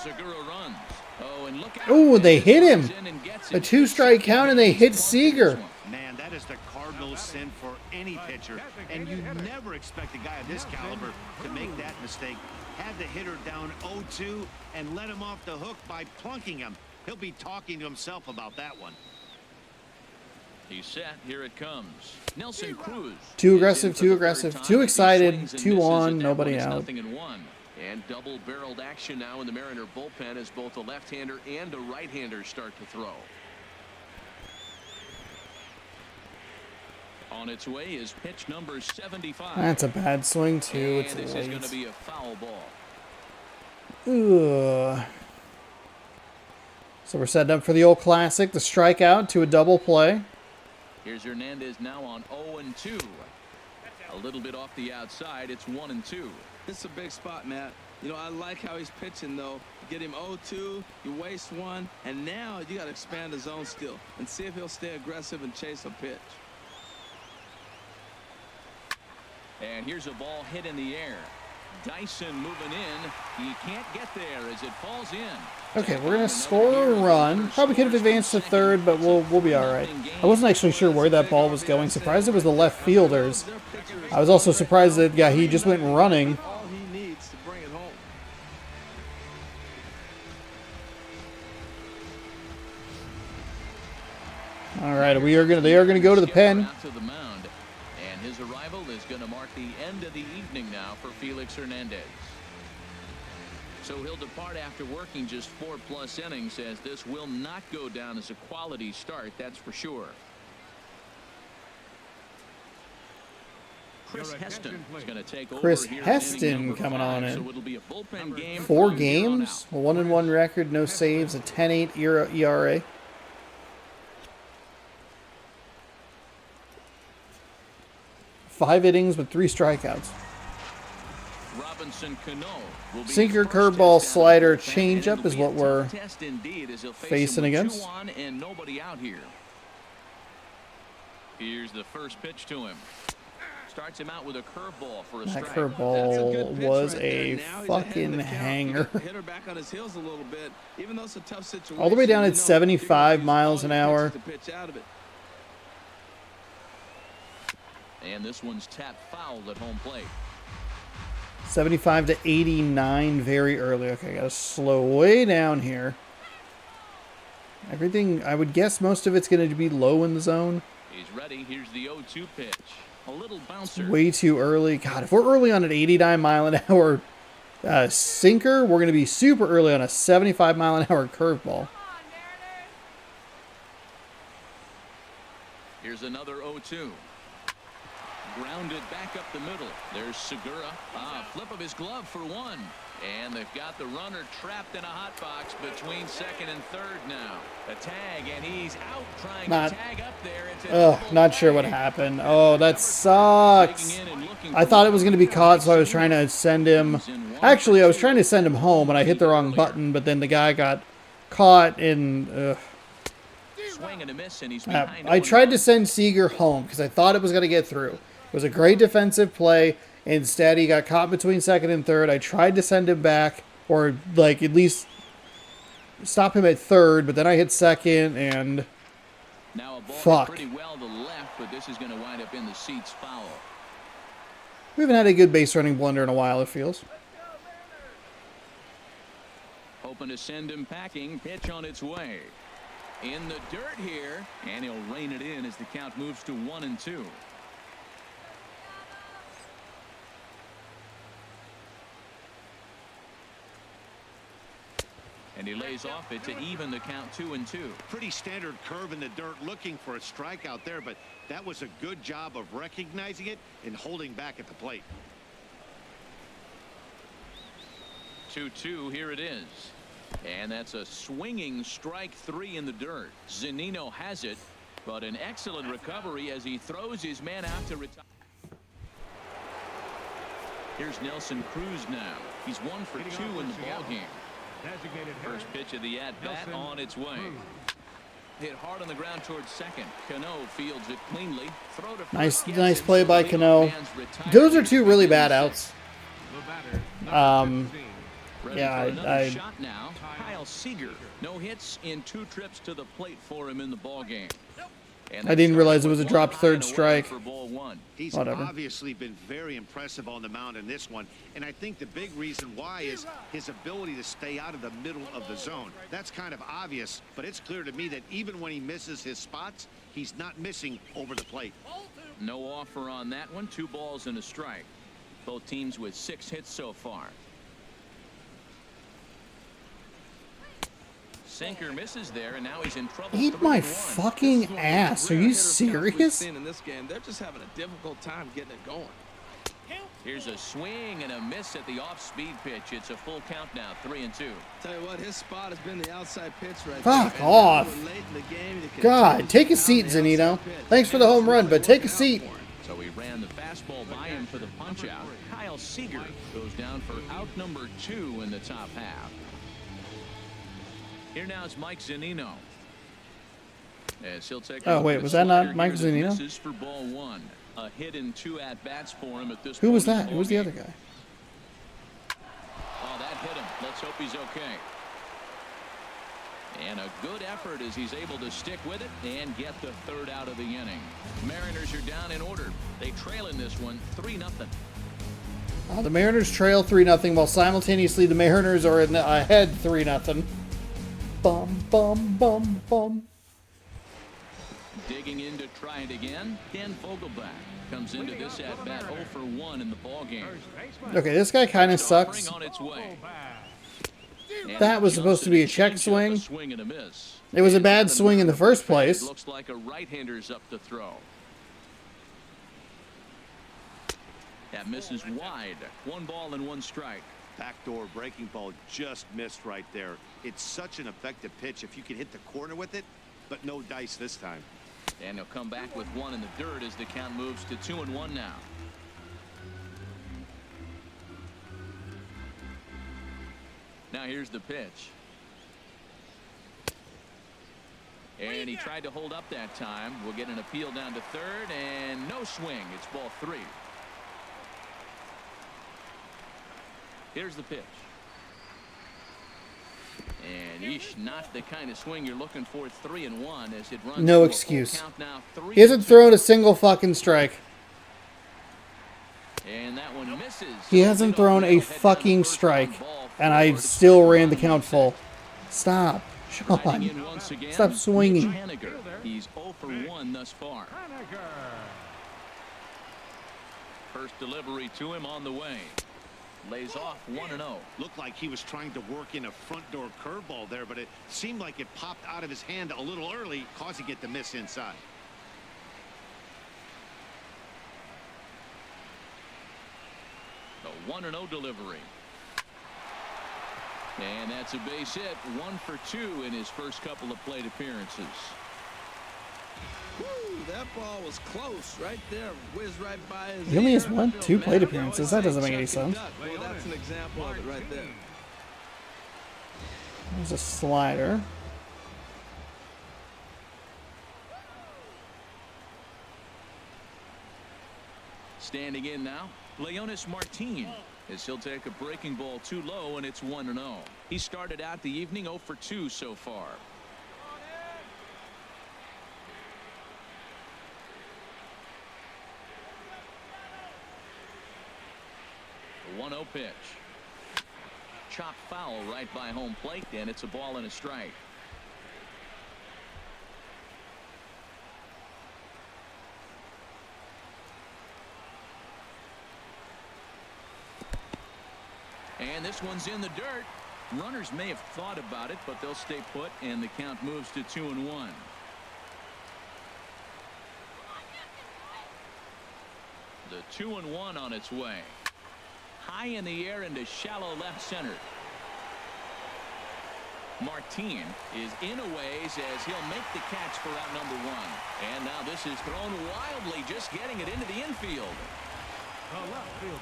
Segura runs. Oh, and look out. Oh, they hit him. In and gets A it. 2-strike count, and they hit Seager. Man, that is the cardinal sin for any pitcher. And you never expect a guy of this caliber to make that mistake. Had the hitter down 0-2 and let him off the hook by plunking him. He'll be talking to himself about that one. He's set. Here it comes. Nelson Cruz. Too aggressive, is in for too the aggressive, third too time. He excited, swings and 2 misses on, at that nobody one. out. It's 0-1. And double-barreled action now in the Mariner bullpen as both a left-hander and a right-hander start to throw. On its way is pitch number 75. That's a bad swing, too. And It's this is going to late. be a foul ball. Ugh. So we're setting up for the old classic, the strikeout to a double play. Here's Hernandez now on 0-2. A little bit off the outside. It's 1-2. This is a big spot, Matt. You know, I like how he's pitching, though. Get him 0-2, you waste 1, and now you got to expand the zone still and see if he'll stay aggressive and chase a pitch. And here's a ball hit in the air. Dyson moving in. He can't get there as it falls in. Okay, we're gonna score a run. Probably could have advanced to third, but we'll be all right. I wasn't actually sure where that ball was going. Surprised it was the left fielders. I was also surprised that he just went running. All he needs to bring it home. All right, they are gonna go to the pen. Out to the mound, and his arrival is going to mark the end of the evening now for Felix Hernandez. So he'll depart after working just 4+ innings, as this will not go down as a quality start, that's for sure. Chris Heston is going to take over. Chris here in Heston inning number coming 5, on in. So it'll be a bullpen game 4 from here on games, out. a 1-1 record, no saves, a 10.8 ERA. Five innings with 3 strikeouts. Robinson Cano will be Sinker, the first curveball, test slider, out of the bullpen, and changeup it'll is be what a we're tough test indeed, as he'll face facing him with against. 2 on and nobody out here. Here's the first pitch to him. Starts him out with a curveball for a That strike. That's a curveball good pitch was right there. a Now he's ahead in fucking the count. You hanger. got the hitter back on his heels a little bit. Even though it's a tough situation, All the way down you at know, 75 you're gonna use miles all an your hour. pitches to pitch out of it. And this one's tapped foul at home plate. 75 to 89 very early. Okay, I gotta slow way down here. Everything, I would guess most of it's going to be low in the zone. He's ready. Here's the 0-2 pitch. A little bouncer. Way too early. God, if we're early on an 89 mile an hour sinker, we're going to be super early on a 75 mile an hour curveball. Here's another 0-2. Grounded back up the middle. There's Segura. Flip of his glove for one. And they've got the runner trapped in a hot box between second and third now. A tag, and he's out trying to tag up there. It's Not sure what happened. Oh, that sucks. I thought it was going to be caught, so I was trying to send him. Actually, I was trying to send him home, and I hit the wrong button, but then the guy got caught in. Swing and a miss, and he's behind. I tried to send Seager home because I thought it was going to get through. It was a great defensive play. Instead, he got caught between second and third. I tried to send him back, or like at least stop him at third, but then I hit second, and now a ball fuck. Pretty well to left, but this is going to wind up in the seats foul. We haven't had a good base running blunder in a while, it feels. Hoping to send him packing. Pitch on its way. In the dirt here, and he'll rein it in as the count moves to 1-2. And he lays off it to even the count 2-2. Pretty standard curve in the dirt, looking for a strikeout there, but that was a good job of recognizing it and holding back at the plate. 2-2, here it is. And that's a swinging strike three in the dirt. Zunino has it, but an excellent recovery as he throws his man out to retire. Here's Nelson Cruz now. He's 1 for 2 in the ballgame. First pitch of the at-bat on its way. Hit hard on the ground towards second. Cano fields it cleanly. Throw to Nice play by Cano. Those are two really bad outs. Yeah, shot now. Kyle Seager. No hits in 2 trips to the plate for him in the ballgame. I didn't realize it was a dropped third strike. He's Whatever. obviously been very impressive on the mound in this one, and I think the big reason why is his ability to stay out of the middle of the zone. That's kind of obvious, but it's clear to me that even when he misses his spots, he's not missing over the plate. No offer on that one. 2 balls and a strike. Both teams with 6 hits so far. Sinker misses there, and now he's in trouble. Eat my fucking ass. Are you serious? In this game, they're just having a difficult time getting it going. Here's a swing and a miss at the off-speed pitch. It's a full count now, 3-2. Tell you what, his spot has been the outside pitch right Fuck there. off. Late in the game, you can God, take a down seat, the Zunino. outside pitch. Thanks for the home run, but take a seat. So he ran the fastball by him for the punch-out. Kyle Seager goes down for out number 2 in the top half. Here now is Mike Zunino. As he'll take Oh, wait, was that not Mike Zunino? Misses for ball 1. A hit in 2 at-bats for him at this Who point was in that? Who was the other ballgame. guy? Oh, that hit him. Let's hope he's okay. And a good effort as he's able to stick with it and get the 3rd out of the inning. Mariners are down in order. They trail in this one 3-0. The Mariners trail 3-0, while simultaneously the Mariners are ahead 3-0. Bum, bum, bum, bum. Digging in to try it again. Ken Vogelback comes into this at bat 0 for 1 in the ballgame. Okay, this guy kind of sucks. On its way. That was supposed to be a check swing. And a miss. It was a bad swing in the first place. Looks like a right-hander's up to throw. That misses wide. 1 ball and 1 strike. Backdoor breaking ball just missed right there. It's such an effective pitch if you can hit the corner with it, but no dice this time. And he'll come back with 1 in the dirt as the count moves to 2-1 now. Now here's the pitch. And he tried to hold up that time. We'll get an appeal down to 3rd, and no swing. It's ball 3. Here's the pitch. And eesh, not the kind of swing you're looking for. 3-1 as it runs. No to a excuse. full count now, He hasn't 3-2. thrown a single fucking strike. And that one misses. He hasn't thrown a fucking strike. And I still ran the count full. Stop. Riding Sean. in once again, Stop swinging. Mitch Haniger. He's 0 for 1 thus far. First delivery to him on the way. Lays off 1-0. Looked like he was trying to work in a front door curveball there, but it seemed like it popped out of his hand a little early, causing it to miss inside. The 1-0 delivery. And that's a base hit. 1 for 2 in his first couple of plate appearances. Woo, that ball was close right there. Whizzed right by his He only has ear. 1, 2 plate Man, appearances. they That always doesn't say make any check and sense. duck. Well, that's an example of it right there. There's a slider. Standing in now, Leonis Martin, as he'll take a breaking ball too low, and it's 1-0. He started out the evening 0 for 2 so far. The 1-0 pitch. Chop foul right by home plate, and it's a ball and a strike. And this one's in the dirt. Runners may have thought about it, but they'll stay put, and the count moves to 2-1. The 2-1 on its way. High in the air into shallow left center. Martin is in a ways as he'll make the catch for out number 1. And now this is thrown wildly, just getting it into the infield.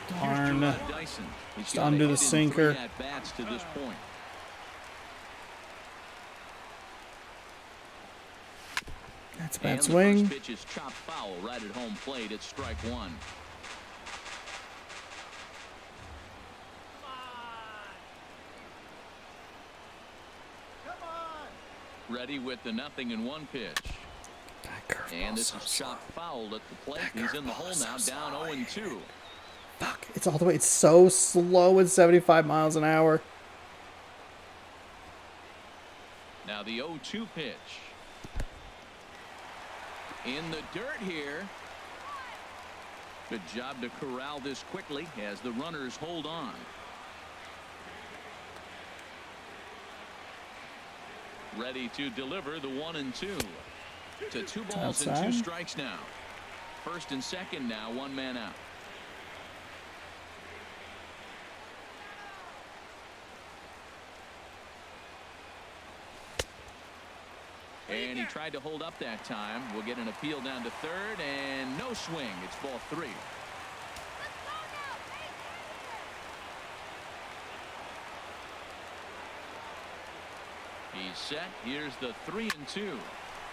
Darn. Dyson. He's Just got a undo the hit in sinker. 3 at-bats to this point. That's a And bad the swing. first pitch is chopped foul right at home plate. It's strike 1. Ready with the 0-1 pitch. That curveball's And this so is slow. chopped foul at the plate. That He's in the curveball hole is now, so down slow. 0-2. Fuck. It's all the way. It's so slow at 75 miles an hour. Now the 0-2 pitch. In the dirt here. Good job to corral this quickly as the runners hold on. Ready to deliver the 1-2. To 2 balls and 2 Outside. strikes now. First and second now, 1 man out. And he tried to hold up that time. We'll get an appeal down to third, and no swing. It's ball 3. He's set. Here's the 3-2.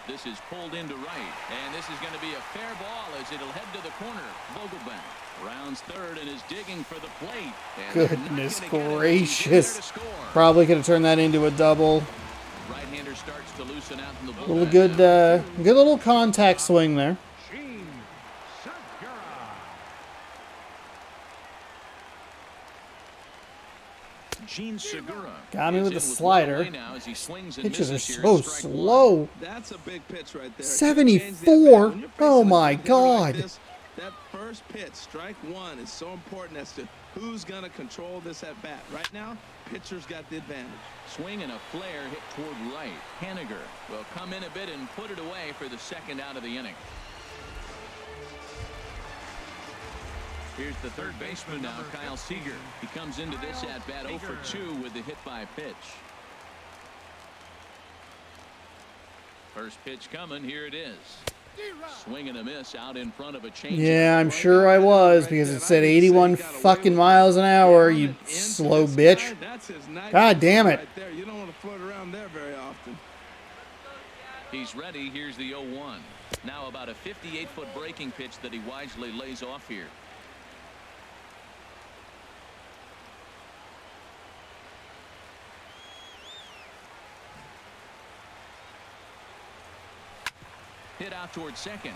This is pulled into right, and this is going to be a fair ball as it'll head to the corner. Vogelbach rounds third and is digging for the plate. And they're not Goodness gonna get it. He's in there gracious. to score. Probably could have turned that into a double. Right-hander starts to loosen out in the Little bullpen good, now. good little contact swing there. Gene Segura. Gene Segura Got me is with in the one slider. away now as he swings and Pitches are misses here. so It's strike 1. slow. That's a big pitch right there. 74? When you're facing Oh a my good hitter like God. this, that first pitch, strike 1, is so important as to who's going to control this at bat. Right now, pitcher's got the advantage. Swing and a flare hit toward right. Haniger will come in a bit and put it away for the second out of the inning. Here's the third baseman now, Kyle Seager. He comes into this at bat 0 for 2 with the hit by pitch. First pitch coming. Here it is. Swing and a miss out in front of a change. Yeah, I'm sure I was because it said 81 fucking miles an hour, you slow bitch. God damn it. Right there. You don't want to float around there very often. He's ready. Here's the 0-1. Now about a 58-foot breaking pitch that he wisely lays off here. Hit out towards second.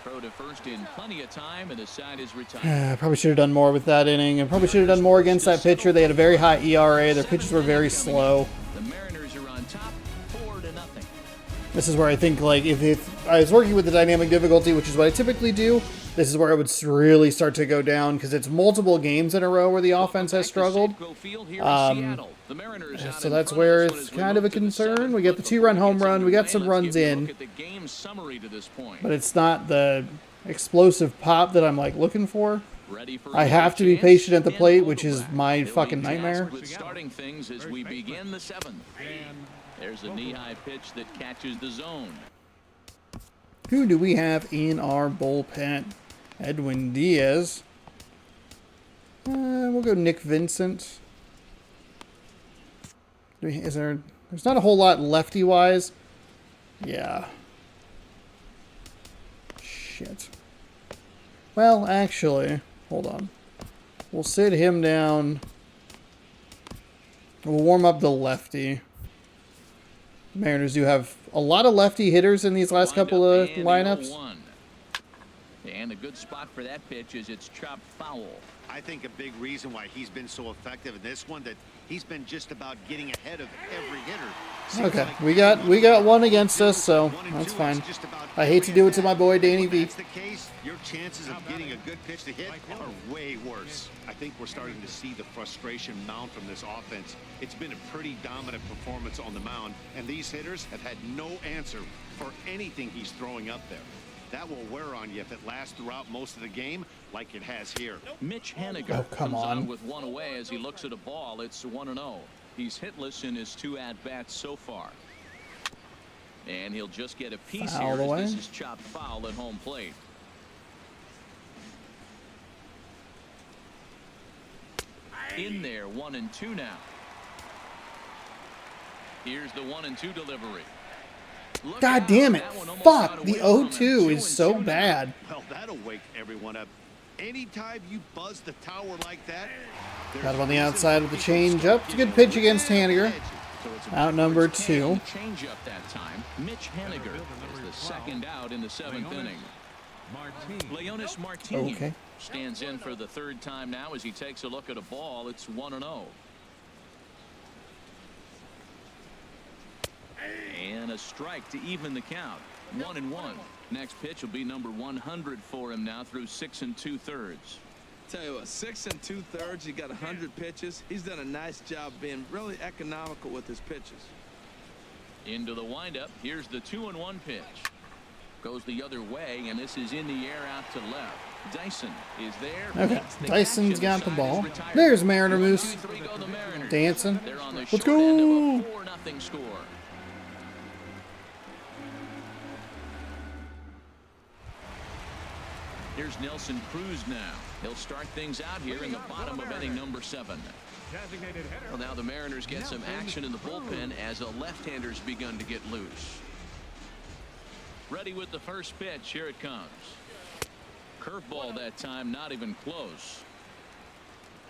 Throw to first in plenty of time, and the side is retired. Probably should have done more with that inning. I probably should have done more against that pitcher. They had a very high ERA. Their pitches were very slow. The Mariners are on top, 4-0. This is where I think, like, if I was working with the dynamic difficulty, which is what I typically do, this is where I would really start to go down, because it's multiple games in a row where the offense has struggled. So that's where it's kind of a concern. We get the 2-run home run. We got some runs in. But it's not the explosive pop that I'm, like, looking for. I have to be patient at the plate, which is my fucking nightmare. Starting things as we begin the 7th. There's a knee-high pitch that catches the zone. Who do we have in our bullpen? Edwin Diaz. We'll go Nick Vincent. There's not a whole lot lefty-wise. Yeah. Shit. Well, actually, hold on. We'll sit him down. We'll warm up the lefty. Mariners do have a lot of lefty hitters in these last couple of lineups. And a good spot for that pitch is it's chopped foul. I think a big reason why he's been so effective in this one, that he's been just about getting ahead of every hitter. Okay, we got one against us, so that's fine. I hate to do it to my boy Danny V. If that's the case, your chances of getting a good pitch to hit are way worse. I think we're starting to see the frustration mount from this offense. It's been a pretty dominant performance on the mound, and these hitters have had no answer for anything he's throwing up there. That will wear on you if it lasts throughout most of the game, like it has here. Mitch Haniger come comes on on with one away as he looks at a ball. It's 1-0. He's hitless in his 2 at-bats so far. And he'll just get a piece Foul here away. as this is chopped foul at home plate. In there, 1-2 now. Here's the 1-2 delivery. God damn it. Fuck. The 0-2 is so bad. Well, that'll wake everyone up. Anytime you buzz the tower like that. Got him on the outside with the change up. It's a good pitch against Haniger. Outnumbered 2. Change up that time. Mitch Haniger is the second out in the 7th inning. Leonis Martin stands in for the 3rd time now as he takes a look at a ball. It's 1-0. And a strike to even the count. 1-1. Next pitch will be number 100 for him now through 6 2/3. Tell you what, 6 2/3. He got 100 pitches. He's done a nice job being really economical with his pitches. Into the windup. Here's the 2-1 pitch. Goes the other way, and this is in the air out to left. Dyson is there. Okay, Dyson's got the ball. There's Mariner Moose. Dancing. Let's go. 4-0 score. Here's Nelson Cruz now. He'll start things out here in the bottom of inning number 7. Well, now the Mariners get some action in the bullpen as a left-hander's begun to get loose. Ready with the first pitch. Here it comes. Curveball that time, not even close.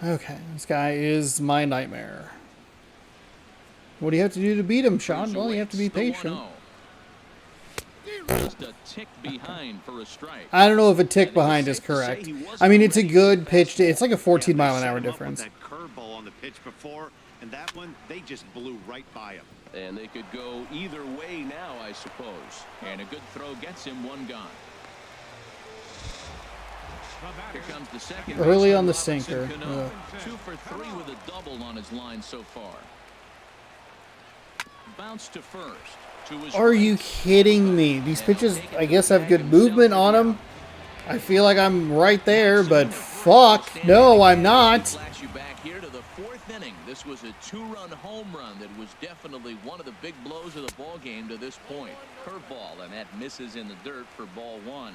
Okay, this guy is my nightmare. What do you have to do to beat him, Sean? Well, you have to be patient. Just a tick behind for a strike. I don't know if a tick behind is correct. I mean, it's a good pitch. It's like a 14-mile-an-hour difference. That curveball on the pitch before, and that one, they just blew right by him. And they could go either way now, I suppose. And a good throw gets him one gone. Here comes the second. Early on the sinker. 2 for 3 with a double on his line so far. Bounce to first. Are you kidding me? These pitches, I guess, have good movement on them. I feel like I'm right there, but fuck, no, I'm not. Flash you back here to the 4th inning. This was a 2-run home run that was definitely one of the big blows of the ball game to this point. Curveball, and that misses in the dirt for ball 1.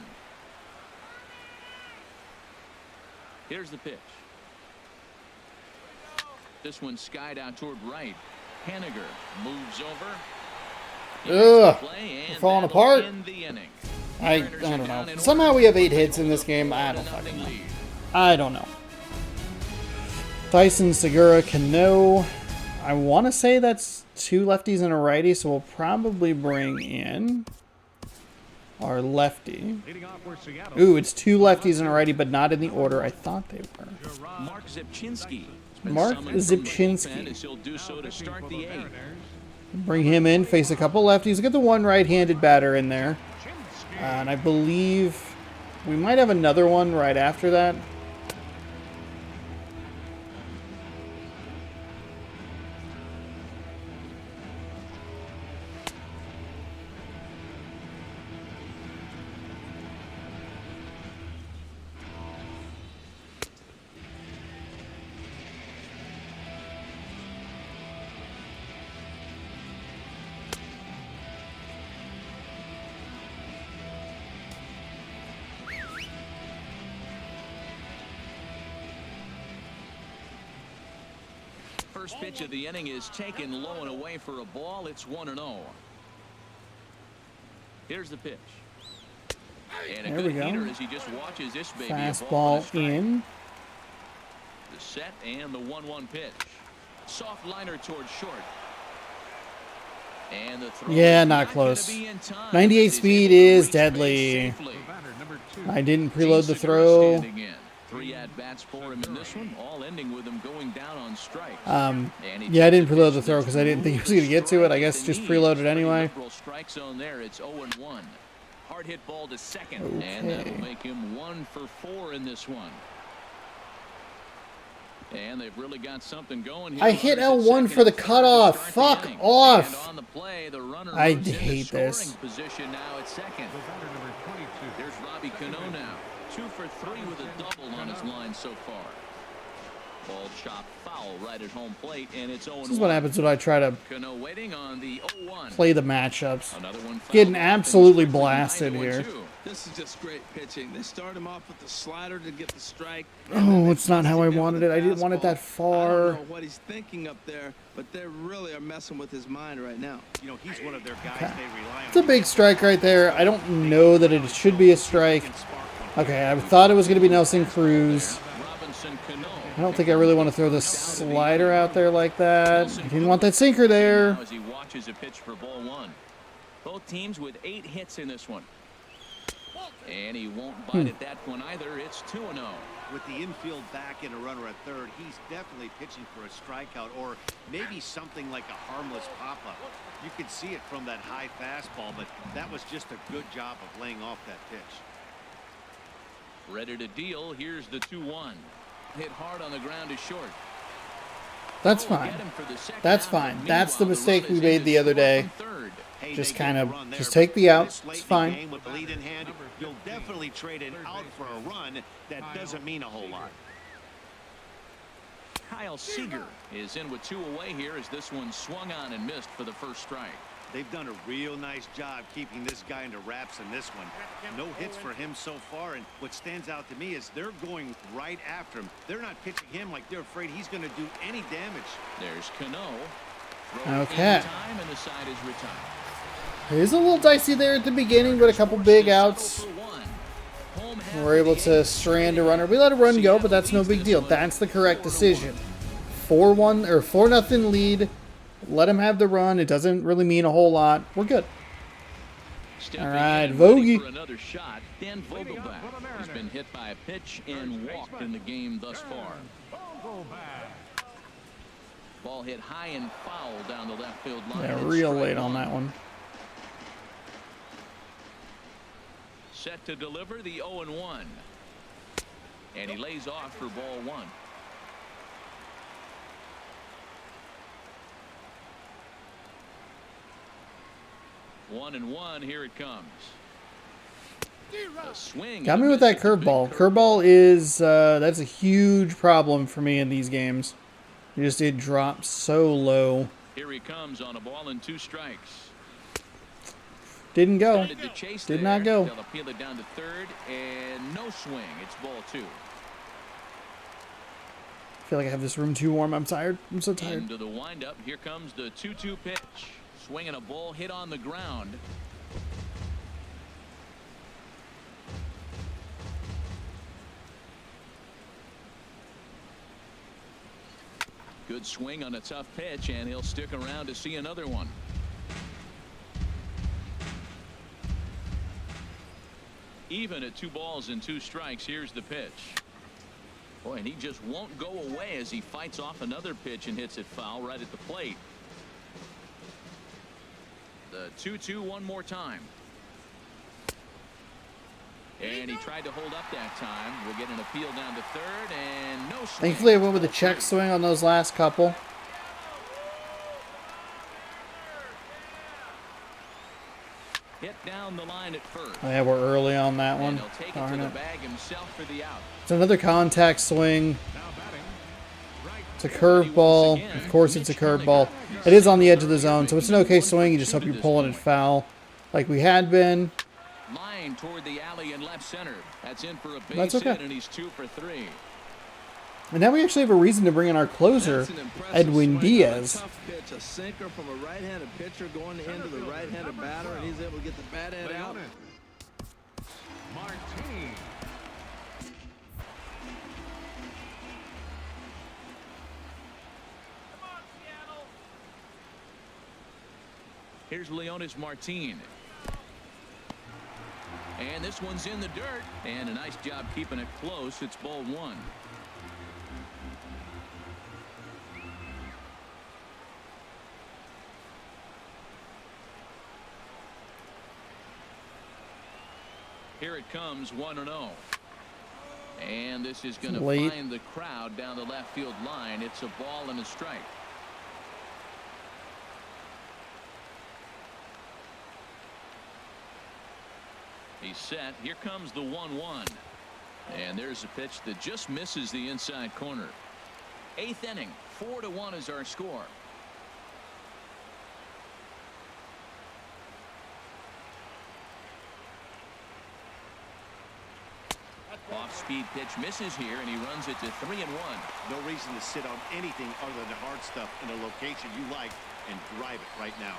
Here's the pitch. This one skied out toward right. Haniger moves over. Ugh, we're falling apart. I don't know. Somehow we have 8 hits in this game. I don't fucking know. I don't know. Tyson Segura, Cano. I want to say that's 2 lefties and a righty, so we'll probably bring in our lefty. Ooh, it's 2 lefties and a righty, but not in the order I thought they were. Mark Zipchinski. Mark Zipchinski. As he'll do so to start the 8th. Bring him in, face a couple lefties. Get the one right-handed batter in there. And I believe we might have another one right after that. First pitch of the inning is taken low and away for a ball. It's 1-0. Here's the pitch. And a There we good go. heater as he just watches this baby. Fastball in. The set and the 1-1 pitch. Soft liner towards short. And the throw Yeah, is not gonna close. be in time. 98 He's speed able to is reach deadly. base safely. I didn't Gene preload the Segura throw. standing in. 3 at-bats for him in this one, all ending with him going down on strikes. Yeah, I didn't preload the throw because I didn't think he was going to get to it. I guess just preloaded anyway. Strike zone there. It's 0-1. Hard hit ball to second, and that'll make him 1 for 4 in this one. And they've really got something going here. I hit L1 for the cutoff. Fuck off. On the play, the runner I moves into hate this. scoring position now at second. There's Robbie Cano now. 2 for 3 with a double on his line so far. Ball chopped foul right at home plate, and it's 0-1. This is what happens when I try to Cano waiting on the 0-1. play the matchups. Another one fouled Getting off, absolutely and it's blasted 9-2. here. This is just great pitching. They start him off with the slider to get the strike. Oh, it's not how I wanted it. I didn't want it that I far. don't know what he's thinking up there, but they really are messing with his mind right now. You know, he's one of their guys they rely on. It's a big strike right there. I don't know that it should be a strike. Okay, I thought it was going to be Nelson Cruz. Robinson Cano. I don't think I really want to throw the slider out there like that. I didn't want that sinker there. Now as he watches a pitch for ball 1. Both teams with 8 hits in this one. And he won't bite at that one either. It's 2-0. With the infield back and a runner at third, he's definitely pitching for a strikeout or maybe something like a harmless pop-up. You could see it from that high fastball, but that was just a good job of laying off that pitch. Ready to deal. Here's the 2-1. Hit hard on the ground to short. That's Oh, fine. get him for the second That's out. fine. Meanwhile, That's the run mistake we is made in the to other score day. on third. Hey, Just they kind get of the run there, just but take the out. this late It's in the fine. game with the lead in hand, you'll definitely trade an out for a run. That doesn't mean a whole lot. Kyle Seager is in with 2 away here as this one swung on and missed for the first strike. They've done a real nice job keeping this guy into wraps in this one. No hits for him so far, and what stands out to me is they're going right after him. They're not pitching him like they're afraid he's going to do any damage. There's Cano. Throw Okay. in time, and the side is retired. It is a little dicey there at the beginning, but a couple big outs. We're able to strand a runner. We let a run go, but that's no big deal. That's the correct decision. 4-1 or 4-0 lead. Let him have the run. It doesn't really mean a whole lot. We're good. All right, Vogie. For another shot. Dan Vogelback has been hit by a pitch and walked in the game thus far. Ball hit high and foul down the left field line. Yeah, It's real strike late on 1. that one. Set to deliver the 0-1. And he lays off for ball 1. One and one, here it comes. A swing. Got and me a with miss that at the big curveball. Curveball is that's a huge problem for me in these games. It drops so low. Here he comes on a ball and 2 strikes. Didn't go. Started to chase Did there. not go. They'll appeal it down to third and no swing. It's ball 2. I feel like I have this room too warm. I'm tired. I'm so tired. Into the windup. Here comes the 2-2 pitch. Swinging a ball hit on the ground. Good swing on a tough pitch, and he'll stick around to see another one. Even at 2 balls and 2 strikes, here's the pitch. Boy, and he just won't go away as he fights off another pitch and hits it foul right at the plate. The 2-2 one more time. And he tried to hold up that time. We'll get an appeal down to third, and no swing. Thankfully, I went with a check swing on those last couple. Hit down the line at first. Oh, yeah, we're early on that one. And he'll take it Darn to the it. bag himself for the out. It's another contact swing. Now batting. Right. It's a curveball. Of course, it's a curveball. It is on the edge of the zone, so it's an okay swing. You just hope you're pulling it foul like we had been. Line toward the alley in left center. That's in for a base That's okay. hit, and he's 2 for 3. And now we actually have a reason to bring in our closer, That's an impressive Edwin swing on a Diaz. tough pitch, a sinker from a right-handed pitcher going into the right-handed batter, and he's able to get the bat head Play out. on it. Martine. Here's Leonis Martin. And this one's in the dirt. And a nice job keeping it close. It's ball 1. Here it comes, 1-0. And this is going to Late. find the crowd down the left field line. It's a ball and a strike. He's set. Here comes the 1-1. And there's a pitch that just misses the inside corner. 8th inning, 4-1 is our score. Off-speed pitch misses here, and he runs it to 3-1. No reason to sit on anything other than the hard stuff in a location you like and drive it right now.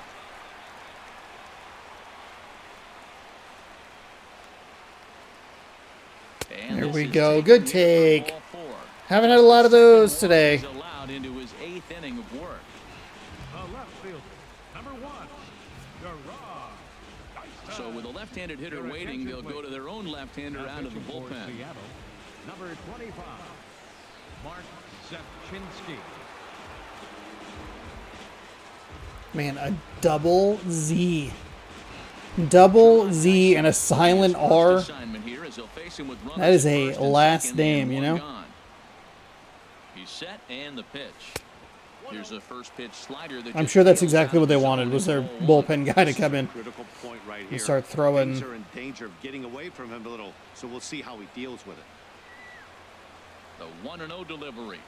And There this we is go. taken Good here for take. ball 4. Haven't had a lot of those today. He's allowed into his 8th inning of work. The left fielder. Number 1. Garage. So with a left-handed hitter Your waiting, attention, they'll go please. to their own left-hander Now out of the pitching for bullpen. Seattle. Number 25. Mark Sepchinski. Man, a double Z. Double Z and a silent R. That is a last name, you know? He's set and the pitch. Here's a first pitch slider. I'm sure that's exactly what they wanted, was their bullpen guy to come in Critical point right here. and start throwing. Things are in danger of getting away from him a little, so we'll see how he deals with it. The 1-0 delivery.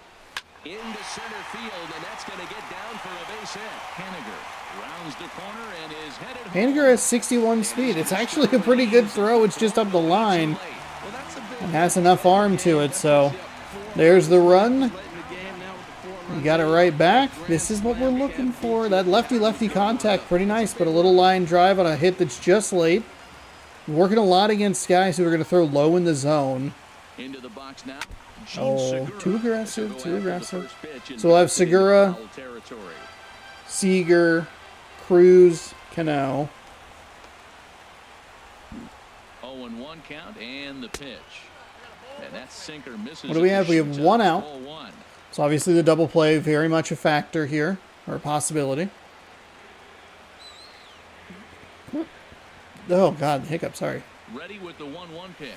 Into center field, and that's going to get down for a base hit. Haniger rounds the corner and is headed home. Haniger has 61 speed. It's actually a pretty good throw. It's just up the line and has enough arm to it. So there's the run. We got it right back. This is what we're looking for. That lefty-lefty contact, pretty nice, but a little line drive on a hit that's just late. Working a lot against guys who are going to throw low in the zone. Into the box now. Oh, too aggressive, too aggressive. So we'll have Segura, Seager, Cruz, Cano. 0-1 count and the pitch. And that sinker misses. What do we have? We have one out. Ball 1. So obviously the double play, very much a factor here, or a possibility. Oh, God, hiccup, sorry. Ready with the 1-1 pitch.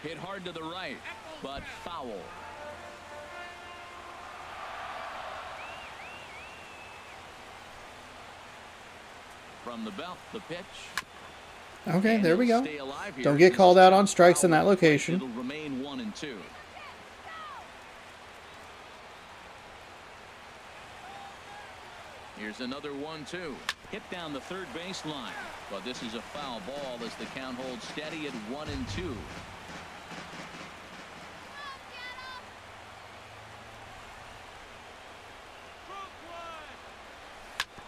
Hit hard to the right, but foul. From the belt, the pitch. Okay, And there we he'll go. stay alive here. Don't get called out on strikes in that location. It'll remain 1-2. Here's another 1-2. Hit down the third base line. But this is a foul ball as the count holds steady at 1-2.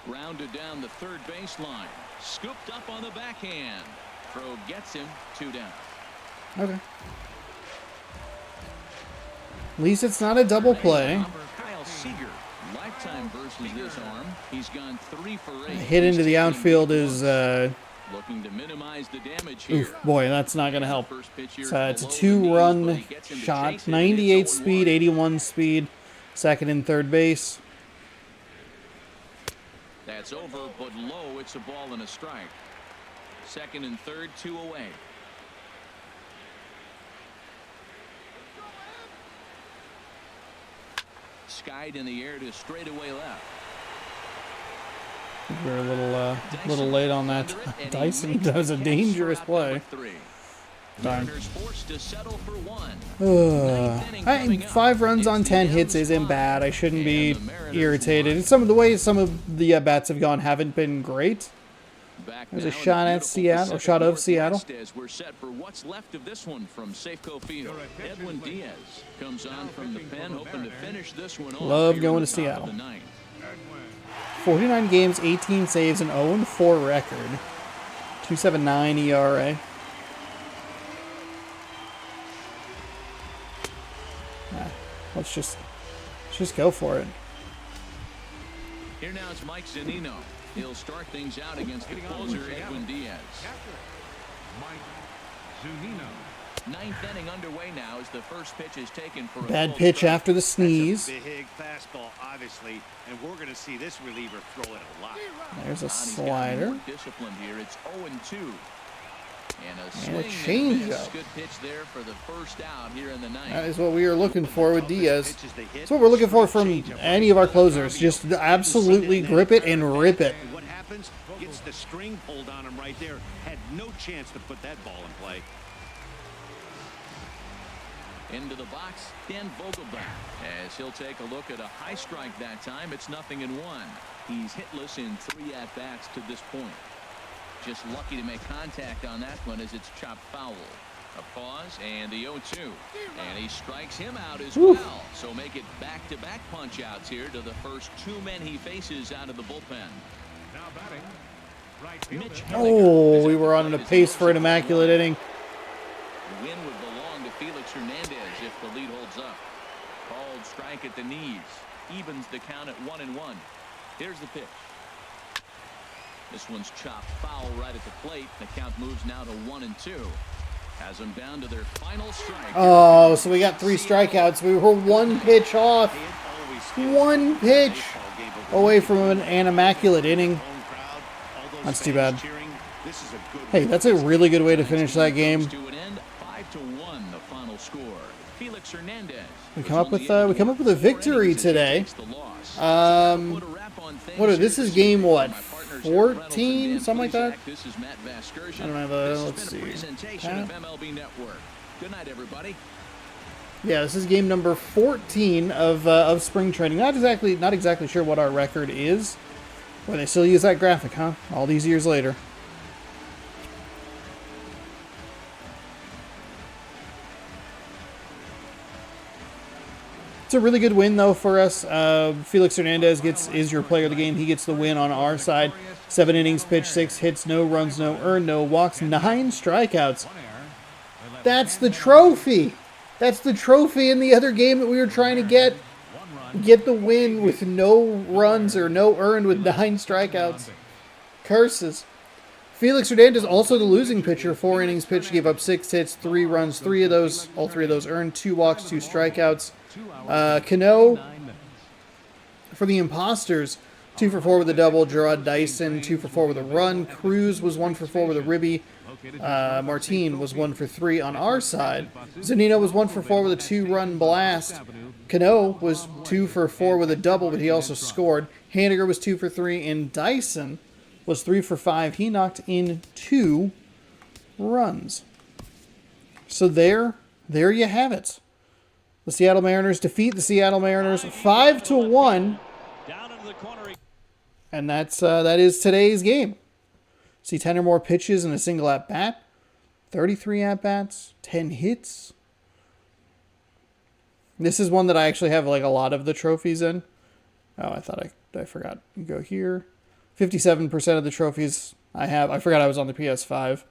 Grounded down the third base line. Scooped up on the backhand. Throw gets him. 2 down. Okay. At least it's not a double play. Kyle Seager uses this arm. He's gone 3 for 8. Hit into the outfield is, looking to minimize the damage here. oof, boy, that's not going to help. It's It's a 2-run shot, 98 speed, 81 speed, second and third base. That's over, but low. It's a ball and a strike. Second and third, 2 away. Skied in the air to straightaway left. We're a little late on that. Dyson does a dangerous play. Darn. Forced to settle for 1. 5 runs on 10 hits isn't bad. I shouldn't be irritated. Some of the ways some of the bats have gone haven't been great. There's a shot at Seattle, or shot of Seattle. We're set for what's left of this one from Safeco Field. Edwin Diaz comes on from the pen, hoping to finish this one off. Love going to Seattle. 49 games, 18 saves, and 0-4 record. 2.79 ERA. Let's just go for it. Here now is Mike Zunino. He'll start things out against the closer, Edwin Diaz. Mike Zunino. Ninth inning underway now as the first pitch is taken for a Bad pitch strike. after the sneeze. That's a big fastball, obviously, and we're going to see this reliever throw it a lot. There's a He's got slider. more disciplined here. It's 0-2. And a And a swing and a miss. changeup. Good pitch there for the first out here in the ninth. That is what we are looking for with Diaz. That's what we're looking for from any of our closers. Just absolutely grip it and rip it. And what happens? Gets the string pulled on him right there. Had no chance to put that ball in play. Into the box, Dan Vogelbach, as he'll take a look at a high strike that time. It's 0-1. He's hitless in 3 at-bats to this point. Just lucky to make contact on that one as it's chopped foul. A pause and the 0-2. And he strikes him out as well. So make it back-to-back punch-outs here to the first 2 men he faces out of the bullpen. Now batting, right fielder. Mitch Oh, Heliger we were on a pace for an immaculate inning. The win would belong to Felix Hernandez if the lead holds up. Called strike at the knees. Evens the count at 1-1. Here's the pitch. This one's chopped foul right at the plate. The count moves now to 1-2. Has them down to their final strike. Oh, so we got 3 strikeouts. We were 1 pitch off. 1 pitch away from an immaculate inning. That's too bad. Hey, that's a really good way to finish that game. To an end, 5-1 the final score. Felix Hernandez. We come up with a victory today. This is game what? 14, something like that. This is Matt Vasgersian. I don't have let's see. Presentation of MLB Network. Good night, everybody. Yeah, this is game number 14 of spring training. Not exactly sure what our record is. Boy, they still use that graphic, huh? All these years later. It's a really good win, though, for us. Felix Hernandez is your player of the game. He gets the win on our side. 7 innings pitched, 6 hits, no runs, no earned, no walks, 9 strikeouts. That's the trophy. That's the trophy in the other game that we were trying to get. Get the win with no runs or no earned with 9 strikeouts. Curses. Felix Hernandez, also the losing pitcher. 4 innings pitched, gave up 6 hits, 3 runs, all 3 of those earned, 2 walks, 2 strikeouts. Cano for the Imposters, 2 for 4 with a double. Gerard Dyson, 2 for 4 with a run. Cruz was 1 for 4 with a ribby. Martin was 1 for 3 on our side. Zunino was 1 for 4 with a 2-run blast. Cano was 2 for 4 with a double, but he also scored. Haniger was 2 for 3, and Dyson was 3 for 5. He knocked in 2 runs. So there you have it. The Seattle Mariners defeat the Seattle Mariners 5-1. And that is today's game. See 10 or more pitches in a single at-bat. 33 at-bats. 10 hits. This is one that I actually have like a lot of the trophies in. Oh, I thought I forgot. You go here. 57% of the trophies I have. I forgot I was on the PS5.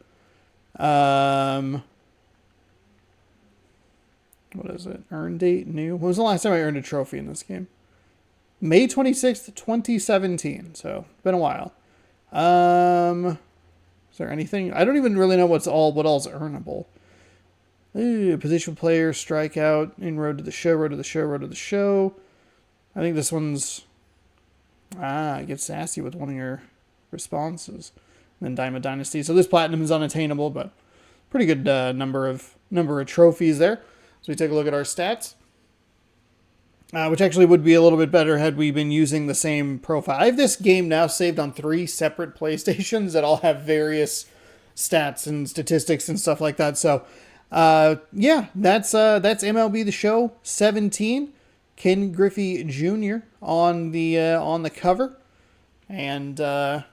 What is it? Earn date, new. When was the last time I earned a trophy in this game? May 26th, 2017. So, been a while. Is there anything? I don't even really know what all's earnable. Ooh, position player, strikeout, in road to the show, road to the show, road to the show. I think this one's... it gets sassy with one of your responses. And then Diamond Dynasty. So this platinum is unattainable, but pretty good number of trophies there. So we take a look at our stats. Which actually would be a little bit better had we been using the same profile. I have this game now saved on 3 separate PlayStations that all have various stats and statistics and stuff like that. So, yeah, that's MLB The Show 17. Ken Griffey Jr. on the cover, and there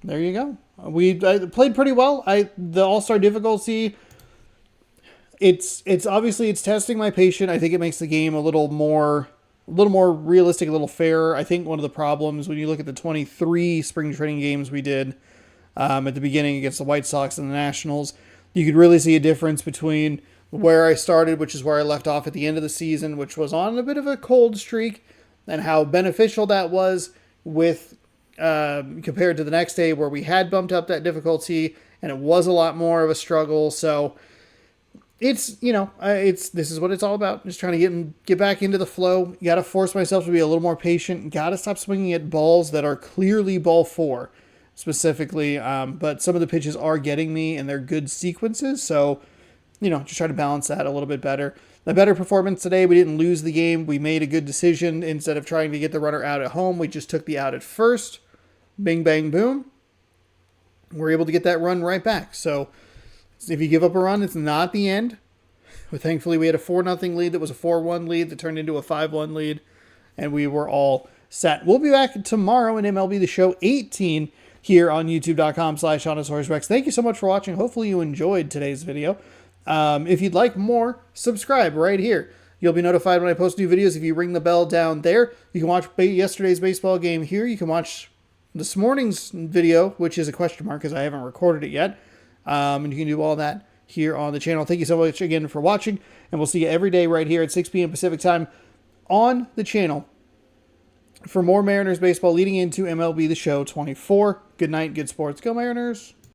you go. I played pretty well. The All-Star difficulty. It's obviously it's testing my patience. I think it makes the game a little more realistic, a little fairer. I think one of the problems when you look at the 23 spring training games we did at the beginning against the White Sox and the Nationals, you could really see a difference between where I started, which is where I left off at the end of the season, which was on a bit of a cold streak, and how beneficial that was with compared to the next day where we had bumped up that difficulty and it was a lot more of a struggle. So it's, this is what it's all about. Just trying to get back into the flow. You got to force myself to be a little more patient. Got to stop swinging at balls that are clearly ball 4 specifically. But some of the pitches are getting me and they're good sequences. So, just try to balance that a little bit better. The better performance today, we didn't lose the game. We made a good decision. Instead of trying to get the runner out at home, we just took the out at first. Bing, bang, boom. We're able to get that run right back. So if you give up a run, it's not the end. But thankfully, we had a 4-0 lead that was a 4-1 lead that turned into a 5-1 lead, and we were all set. We'll be back tomorrow in MLB The Show 18 here on youtube.com/HonestHorseRex. Thank you so much for watching. Hopefully you enjoyed today's video. If you'd like more, subscribe right here. You'll be notified when I post new videos if you ring the bell down there. You can watch yesterday's baseball game here. You can watch this morning's video, which is a question mark because I haven't recorded it yet. And you can do all that here on the channel. Thank you so much again for watching, and we'll see you every day right here at 6 p.m. Pacific time on the channel for more Mariners baseball leading into MLB The Show 24. Good night, good sports. Go Mariners!